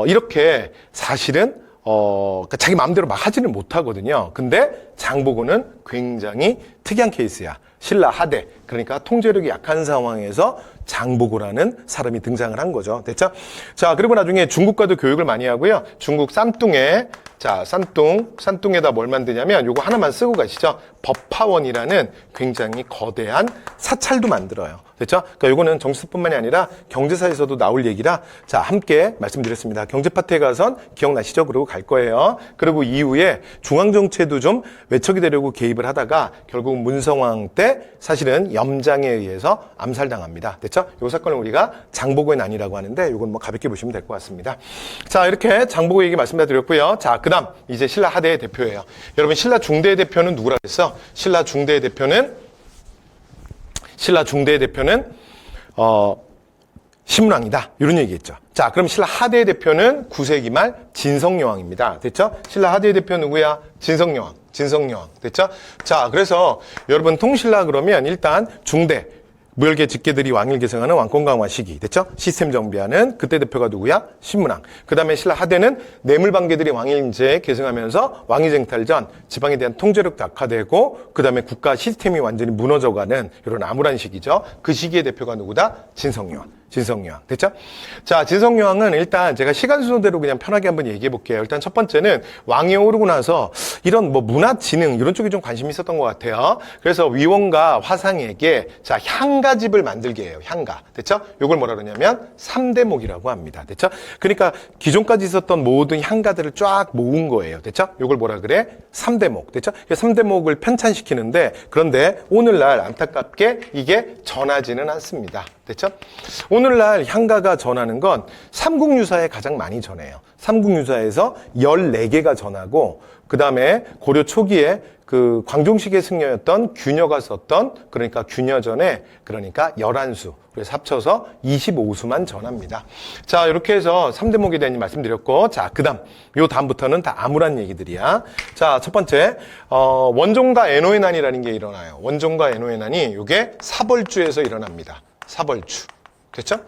이렇게 사실은 그러니까 자기 마음대로 막 하지는 못하거든요. 근데 장보고는 굉장히 특이한 케이스야. 신라 하대, 그러니까 통제력이 약한 상황에서 장보고라는 사람이 등장을 한 거죠. 됐죠? 자, 그리고 나중에 중국과도 교육을 많이 하고요. 중국 쌈뚱에, 자, 쌈뚱에다 뭘 만드냐면 요거 하나만 쓰고 가시죠. 법화원이라는 굉장히 거대한 사찰도 만들어요. 됐죠? 그러니까 요거는 정치뿐만이 아니라 경제사에서도 나올 얘기라, 자, 함께 말씀드렸습니다. 경제 파트에 가선 기억나시죠? 그러고 갈 거예요. 그리고 이후에 중앙정치에도 좀 외척이 되려고 개입을 하다가 결국 문성왕 때 사실은 염장에 의해서 암살당합니다. 됐죠? 요 사건을 우리가 장보고의 난이라고 하는데 요건 뭐 가볍게 보시면 될 것 같습니다. 자, 이렇게 장보고 얘기 말씀드렸고요. 자, 그 다음 이제 신라 하대의 대표예요. 여러분, 신라 중대의 대표는 누구라 그랬어? 신라 중대의 대표는 신문왕이다. 이런 얘기했죠. 자, 그럼 신라 하대의 대표는 9세기 말 진성여왕입니다. 됐죠? 신라 하대의 대표 누구야? 진성여왕. 됐죠? 자, 그래서 여러분 통신라 그러면 일단 중대, 무열계 직계들이 왕위를 계승하는 왕권 강화 시기. 됐죠? 시스템 정비하는 그때 대표가 누구야? 신문왕. 그 다음에 신라 하대는 뇌물방계들이 왕위를 이제 계승하면서 왕위 쟁탈 전 지방에 대한 통제력도 악화되고 그 다음에 국가 시스템이 완전히 무너져가는 이런 암울한 시기죠. 그 시기의 대표가 누구다? 진성여왕. 됐죠? 자, 진성여왕은 일단 제가 시간 순서대로 그냥 편하게 한번 얘기해 볼게요. 일단 첫 번째는 왕위에 오르고 나서 이런 뭐 문화, 지능 이런 쪽에 좀 관심이 있었던 것 같아요. 그래서 위원과 화상에게 자, 향가집을 만들게 해요. 향가. 됐죠? 요걸 뭐라 그러냐면 3대목이라고 합니다. 됐죠? 그러니까 기존까지 있었던 모든 향가들을 쫙 모은 거예요. 됐죠? 요걸 뭐라 그래? 3대목. 됐죠? 3대목을 편찬시키는데 그런데 오늘날 안타깝게 이게 전하지는 않습니다. 됐죠? 오늘날 향가가 전하는 건 삼국유사에 가장 많이 전해요. 삼국유사에서 14개가 전하고 그 다음에 고려 초기에 그 광종식의 승려였던 균여가 썼던 그러니까 균여전에 그러니까 11수 그래서 합쳐서 25수만 전합니다. 자, 이렇게 해서 3대목에 대한 말씀드렸고 자, 그 다음부터는 다 암울한 얘기들이야. 자, 첫 번째 원종과 애노의 난이라는 게 일어나요. 원종과 애노의 난이 이게 사벌주에서 일어납니다. 사벌주. 됐죠?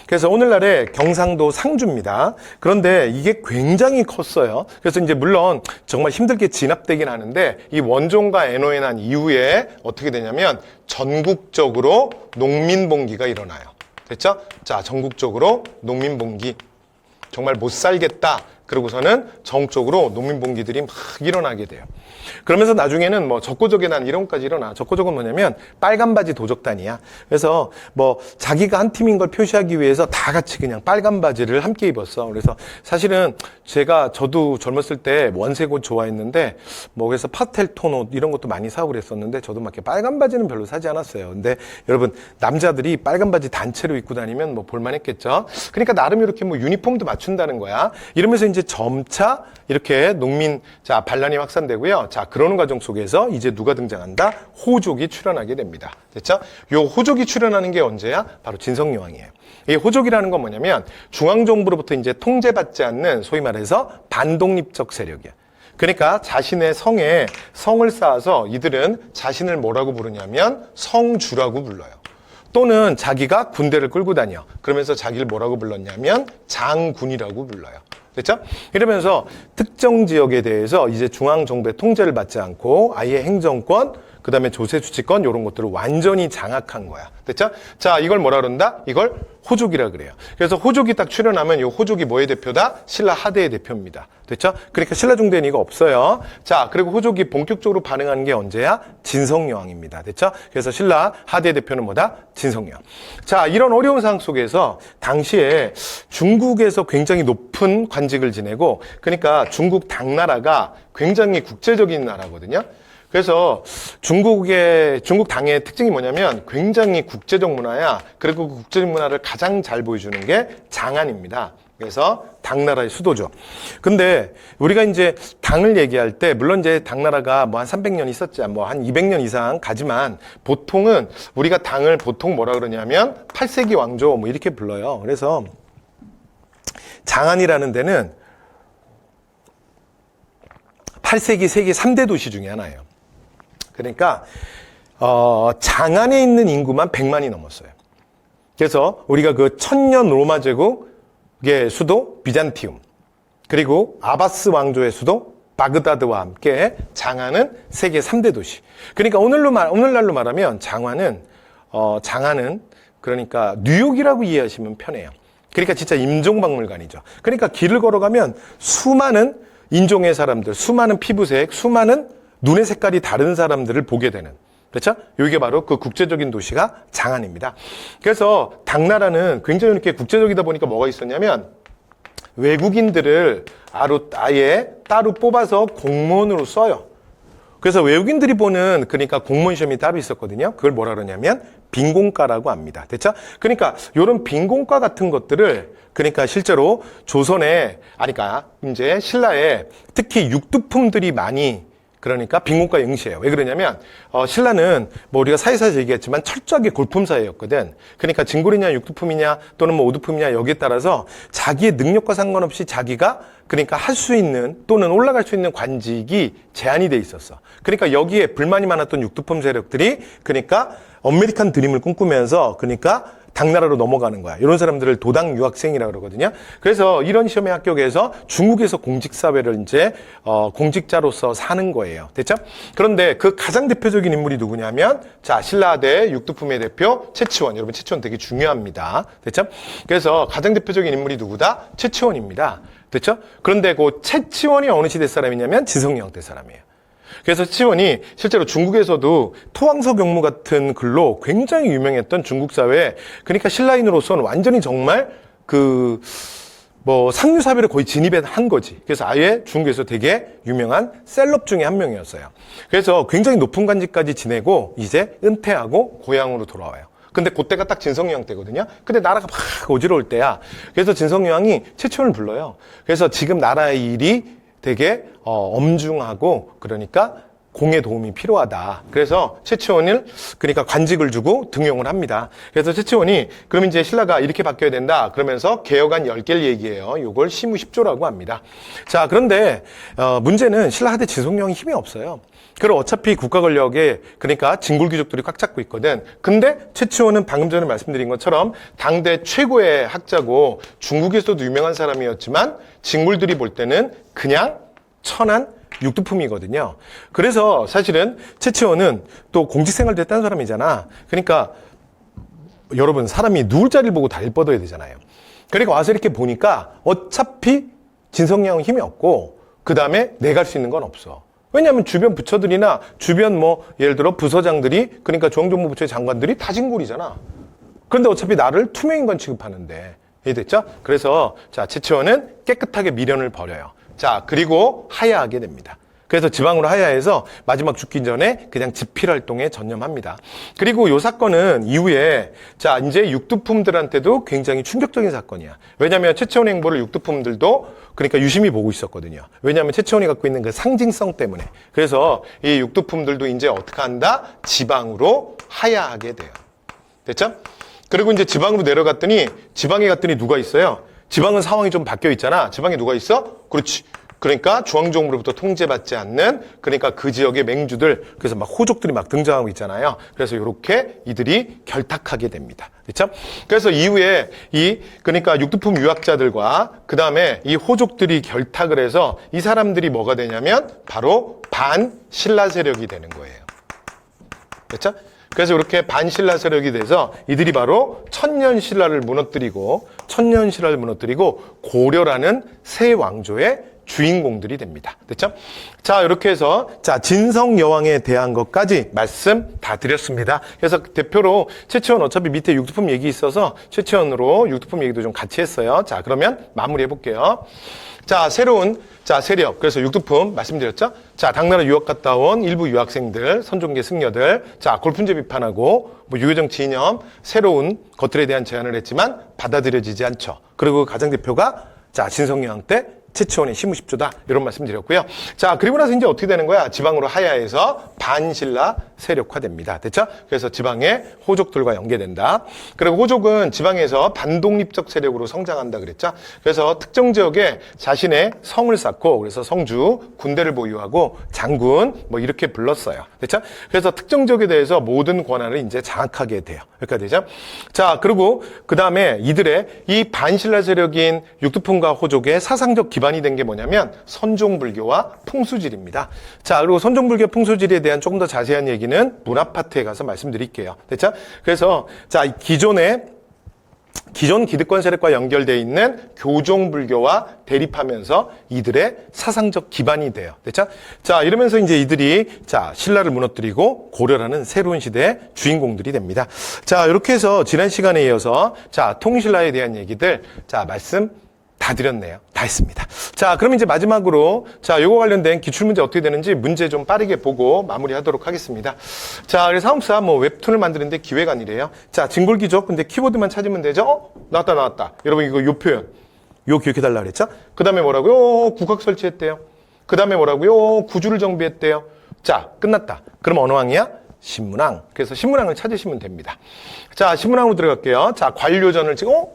그래서 오늘날의 경상도 상주입니다. 그런데 이게 굉장히 컸어요. 그래서 이제 물론 정말 힘들게 진압되긴 하는데 이 원종과 애노의 난 이후에 어떻게 되냐면 전국적으로 농민봉기가 일어나요. 됐죠? 자, 전국적으로 농민봉기. 정말 못 살겠다. 그러고서는 전국적으로 농민봉기들이 막 일어나게 돼요. 그러면서 나중에는 뭐 적고적의 난 이런 것까지 일어나. 적고적은 뭐냐면 빨간 바지 도적단이야. 그래서 뭐 자기가 한 팀인 걸 표시하기 위해서 다 같이 그냥 빨간 바지를 함께 입었어. 그래서 사실은 저도 젊었을 때 원색 옷 좋아했는데 뭐 그래서 파스텔 톤 옷 이런 것도 많이 사고 그랬었는데 저도 막 이렇게 빨간 바지는 별로 사지 않았어요. 근데 여러분 남자들이 빨간 바지 단체로 입고 다니면 뭐 볼만했겠죠. 그러니까 나름 이렇게 뭐 유니폼도 맞춘다는 거야. 이러면서 이제 점차 이렇게 반란이 확산되고요. 자, 그러는 과정 속에서 이제 누가 등장한다? 호족이 출현하게 됩니다. 됐죠? 요 호족이 출현하는 게 언제야? 바로 진성여왕이에요. 이 호족이라는 건 뭐냐면 중앙정부로부터 이제 통제받지 않는 소위 말해서 반독립적 세력이야. 그러니까 자신의 성에 성을 쌓아서 이들은 자신을 뭐라고 부르냐면 성주라고 불러요. 또는 자기가 군대를 끌고 다녀. 그러면서 자기를 뭐라고 불렀냐면 장군이라고 불러요. 됐죠? 이러면서 특정 지역에 대해서 이제 중앙정부의 통제를 받지 않고 아예 행정권, 그 다음에 조세주치권 이런 것들을 완전히 장악한 거야. 됐죠? 자, 이걸 뭐라 그런다? 이걸 호족이라 그래요. 그래서 호족이 딱 출현하면 이 호족이 뭐의 대표다? 신라 하대의 대표입니다. 됐죠? 그러니까 신라 중대는 이거 없어요. 자, 그리고 호족이 본격적으로 반응하는 게 언제야? 진성여왕입니다. 됐죠? 그래서 신라 하대의 대표는 뭐다? 진성여왕. 자, 이런 어려운 상황 속에서 당시에 중국에서 굉장히 높은 관직을 지내고 그러니까 중국 당나라가 굉장히 국제적인 나라거든요. 그래서 중국 당의 특징이 뭐냐면 굉장히 국제적 문화야. 그리고 그 국제적 문화를 가장 잘 보여주는 게 장안입니다. 그래서 당나라의 수도죠. 근데 우리가 이제 당을 얘기할 때 물론 이제 당나라가 뭐 한 300년 있었지, 뭐 한 200년 이상 가지만 보통은 우리가 당을 보통 뭐라 그러냐면 8세기 왕조 뭐 이렇게 불러요. 그래서 장안이라는 데는 8세기 세계 3대 도시 중에 하나예요. 그러니까 장안에 있는 인구만 100만이 넘었어요. 그래서 우리가 그 천년 로마 제국의 수도 비잔티움, 그리고 아바스 왕조의 수도 바그다드와 함께 장안은 세계 3대 도시. 그러니까 오늘날로 말하면 장안은 그러니까 뉴욕이라고 이해하시면 편해요. 그러니까 진짜 임종박물관이죠. 그러니까 길을 걸어가면 수많은 인종의 사람들, 수많은 피부색, 수많은 눈의 색깔이 다른 사람들을 보게 되는. 그렇죠? 이게 바로 그 국제적인 도시가 장안입니다. 그래서 당나라는 굉장히 이렇게 국제적이다 보니까 뭐가 있었냐면 외국인들을 아예 따로 뽑아서 공무원으로 써요. 그래서 외국인들이 보는 그러니까 공무원 시험이 따로 있었거든요. 그걸 뭐라 그러냐면 빈공과라고 합니다. 됐죠? 그러니까 이런 빈공과 같은 것들을 그러니까 실제로 그러니까 이제 신라에 특히 육두품들이 많이 그러니까 빈공과에 응시해요. 왜 그러냐면 신라는 뭐 우리가 사이사에서 얘기했지만 철저하게 골품사회였거든. 그러니까 진골이냐 육두품이냐 또는 뭐 오두품이냐 여기에 따라서 자기의 능력과 상관없이 자기가 그러니까 할 수 있는 또는 올라갈 수 있는 관직이 제한이 돼 있었어. 그러니까 여기에 불만이 많았던 육두품 세력들이 그러니까 아메리칸 드림을 꿈꾸면서 그러니까 당나라로 넘어가는 거야. 이런 사람들을 도당 유학생이라고 그러거든요. 그래서 이런 시험에 합격해서 중국에서 공직사회를 이제 공직자로서 사는 거예요. 됐죠? 그런데 그 가장 대표적인 인물이 누구냐면 자, 신라대 육두품의 대표 최치원. 여러분 최치원 되게 중요합니다. 됐죠? 그래서 가장 대표적인 인물이 누구다? 최치원입니다. 됐죠? 그런데 그 최치원이 어느 시대 사람이냐면 지성영 때 사람이에요. 그래서 최치원이 실제로 중국에서도 토왕서 경무 같은 글로 굉장히 유명했던 중국 사회에 그러니까 신라인으로서는 완전히 정말 상류사회를 거의 진입한 거지. 그래서 아예 중국에서 되게 유명한 셀럽 중에 한 명이었어요. 그래서 굉장히 높은 관직까지 지내고 이제 은퇴하고 고향으로 돌아와요. 근데 그때가 딱 진성여왕 때거든요. 근데 나라가 막 어지러울 때야. 그래서 진성여왕이 최치원을 불러요. 그래서 지금 나라의 일이 되게 엄중하고 그러니까 공의 도움이 필요하다. 그래서 최치원을 그러니까 관직을 주고 등용을 합니다. 그래서 최치원이 그럼 이제 신라가 이렇게 바뀌어야 된다. 그러면서 개혁안 10개를 얘기해요. 이걸 시무십조라고 합니다. 자, 그런데 문제는 신라 하대 진성여왕이 힘이 없어요. 그리고 어차피 국가 권력에 그러니까 진골 귀족들이 꽉 잡고 있거든. 근데 최치원은 방금 전에 말씀드린 것처럼 당대 최고의 학자고 중국에서도 유명한 사람이었지만 진골들이 볼 때는 그냥 천한 육두품이거든요. 그래서 사실은 최치원은 또 공직생활도 했다는 사람이잖아. 그러니까 여러분 사람이 누울 자리를 보고 다리를 뻗어야 되잖아요. 그러니까 와서 이렇게 보니까 어차피 진성여왕은 힘이 없고 그 다음에 내가 할 수 있는 건 없어. 왜냐하면 주변 부처들이나 주변 예를 들어 부서장들이 그러니까 중앙정보부처의 장관들이 다 진골이잖아. 그런데 어차피 나를 투명인간 취급하는데 이해됐죠? 그래서 자 최치원은 깨끗하게 미련을 버려요. 자 그리고 하야하게 됩니다. 그래서 지방으로 하야해서 마지막 죽기 전에 그냥 집필 활동에 전념합니다. 그리고 이 사건은 이후에 자 이제 육두품들한테도 굉장히 충격적인 사건이야. 왜냐하면 최치원의 행보를 육두품들도 그러니까 유심히 보고 있었거든요. 왜냐하면 최치원이 갖고 있는 그 상징성 때문에. 그래서 이 육두품들도 이제 어떻게 한다? 지방으로 하야하게 돼요. 됐죠? 그리고 이제 지방으로 내려갔더니 지방에 갔더니 누가 있어요? 지방은 상황이 좀 바뀌어 있잖아. 지방에 누가 있어? 그렇지. 그러니까 중앙정부로부터 통제받지 않는 그러니까 그 지역의 맹주들 그래서 막 호족들이 막 등장하고 있잖아요. 그래서 이렇게 이들이 결탁하게 됩니다. 그렇죠? 그래서 이후에 그러니까 육두품 유학자들과 그 다음에 이 호족들이 결탁을 해서 이 사람들이 뭐가 되냐면 바로 반신라 세력이 되는 거예요. 그렇죠? 그래서 이렇게 반신라 세력이 돼서 이들이 바로 천년신라를 무너뜨리고 고려라는 새 왕조의 주인공들이 됩니다. 됐죠? 자, 이렇게 해서 자, 진성여왕에 대한 것까지 말씀 다 드렸습니다. 그래서 대표로 최치원 어차피 밑에 육두품 얘기 있어서 최치원으로 육두품 얘기도 좀 같이 했어요. 자, 그러면 마무리해 볼게요. 자, 새로운 세력. 그래서 육두품 말씀드렸죠? 자, 당나라 유학 갔다 온 일부 유학생들, 선종계 승려들. 자, 골품제 비판하고 유교정치 이념, 새로운 것들에 대한 제안을 했지만 받아들여지지 않죠. 그리고 가장 대표가 자, 진성여왕 때 최치원의 시무십조다 이런 말씀 드렸고요. 자 그리고 나서 이제 어떻게 되는 거야? 지방으로 하야해서 반신라 세력화됩니다. 됐죠? 그래서 지방의 호족들과 연계된다. 그리고 호족은 지방에서 반독립적 세력으로 성장한다 그랬죠? 그래서 특정 지역에 자신의 성을 쌓고 그래서 성주, 군대를 보유하고 장군 이렇게 불렀어요. 됐죠? 그래서 특정 지역에 대해서 모든 권한을 이제 장악하게 돼요. 그러니까 되죠? 자 그리고 그 다음에 이들의 이 반신라 세력인 육두품과 호족의 사상적 기반이 된 게 뭐냐면 선종불교와 풍수질입니다. 자, 그리고 선종불교 풍수질에 대한 조금 더 자세한 얘기는 문화 파트에 가서 말씀드릴게요. 됐죠? 그래서 자, 기존 기득권 세력과 연결되어 있는 교종불교와 대립하면서 이들의 사상적 기반이 돼요. 됐죠? 자, 이러면서 이제 이들이 자, 신라를 무너뜨리고 고려라는 새로운 시대의 주인공들이 됩니다. 자, 이렇게 해서 지난 시간에 이어서 자, 통신라에 대한 얘기들 자, 말씀 다 드렸네요. 다 했습니다. 자, 그럼 이제 마지막으로 자, 요거 관련된 기출문제 어떻게 되는지 문제 좀 빠르게 보고 마무리하도록 하겠습니다. 자, 그래서 한국사 뭐 웹툰을 만드는데 기회가 아니래요. 자, 진골기족 근데 키보드만 찾으면 되죠? 나왔다. 여러분 이거 요 표현. 요 기억해달라 그랬죠? 그 다음에 뭐라고요? 국학 설치했대요. 그 다음에 뭐라고요? 구주를 정비했대요. 자, 끝났다. 그럼 어느 왕이야? 신문왕. 그래서 신문왕을 찾으시면 됩니다. 자, 신문왕으로 들어갈게요. 자, 관료전을 지금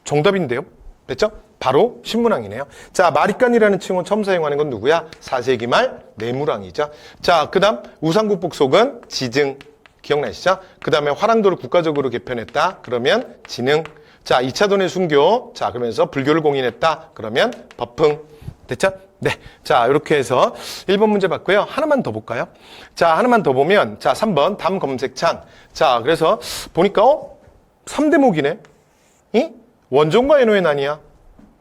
정답인데요? 됐죠? 바로 신문왕이네요. 자, 마리깐이라는 칭호 처음 사용하는 건 누구야? 4세기 말 내무왕이죠. 자, 그 다음 우상국복속은 지증. 기억나시죠? 그 다음에 화랑도를 국가적으로 개편했다. 그러면 진흥. 자, 2차 돈의 순교. 자, 그러면서 불교를 공인했다. 그러면 법흥. 됐죠? 네. 자, 이렇게 해서 1번 문제 봤고요. 하나만 더 볼까요? 자, 하나만 더 보면 자, 3번 담 검색창. 자, 그래서 보니까 3대목이네. 이? 원종과 연호의 난이야.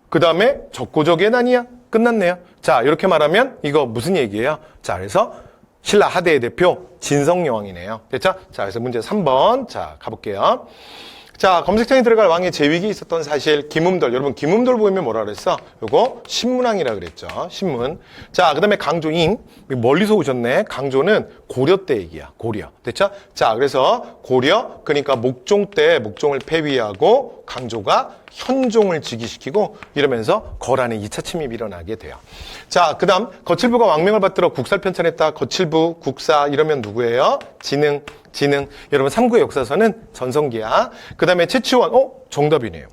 그 다음에 적고적의 난이야. 끝났네요. 자, 이렇게 말하면 이거 무슨 얘기예요? 자, 그래서 신라 하대의 대표 진성여왕이네요. 됐죠? 자, 그래서 문제 3번. 자, 가볼게요. 자, 검색창에 들어갈 왕의 제위기 있었던 사실 김음돌. 여러분 김음돌 보이면 뭐라 그랬어? 요거 신문왕이라 그랬죠. 신문. 자, 그 다음에 강조잉. 멀리서 오셨네. 강조는 고려 때 얘기야. 고려. 됐죠? 자, 그래서 고려 그러니까 목종 때 목종을 폐위하고 강조가 현종을 즉위시키고 이러면서 거란의 2차 침입이 일어나게 돼요. 자, 그 다음 거칠부가 왕명을 받들어 국사를 편찬했다. 거칠부, 국사 이러면 누구예요? 진흥. 여러분 삼국의 역사서는 전성기야. 그 다음에 채치원. 정답이네요.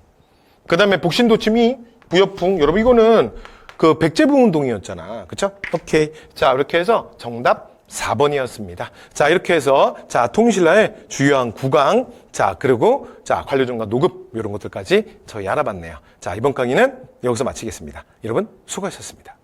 그 다음에 복신도침이 부여풍. 여러분 이거는 그 백제부흥 운동이었잖아. 그쵸? 오케이. 자, 이렇게 해서 정답 4번이었습니다. 자, 이렇게 해서 자, 통신라의 주요한 구강, 자, 그리고 자, 관료정과 노급 이런 것들까지 저희 알아봤네요. 자, 이번 강의는 여기서 마치겠습니다. 여러분 수고하셨습니다.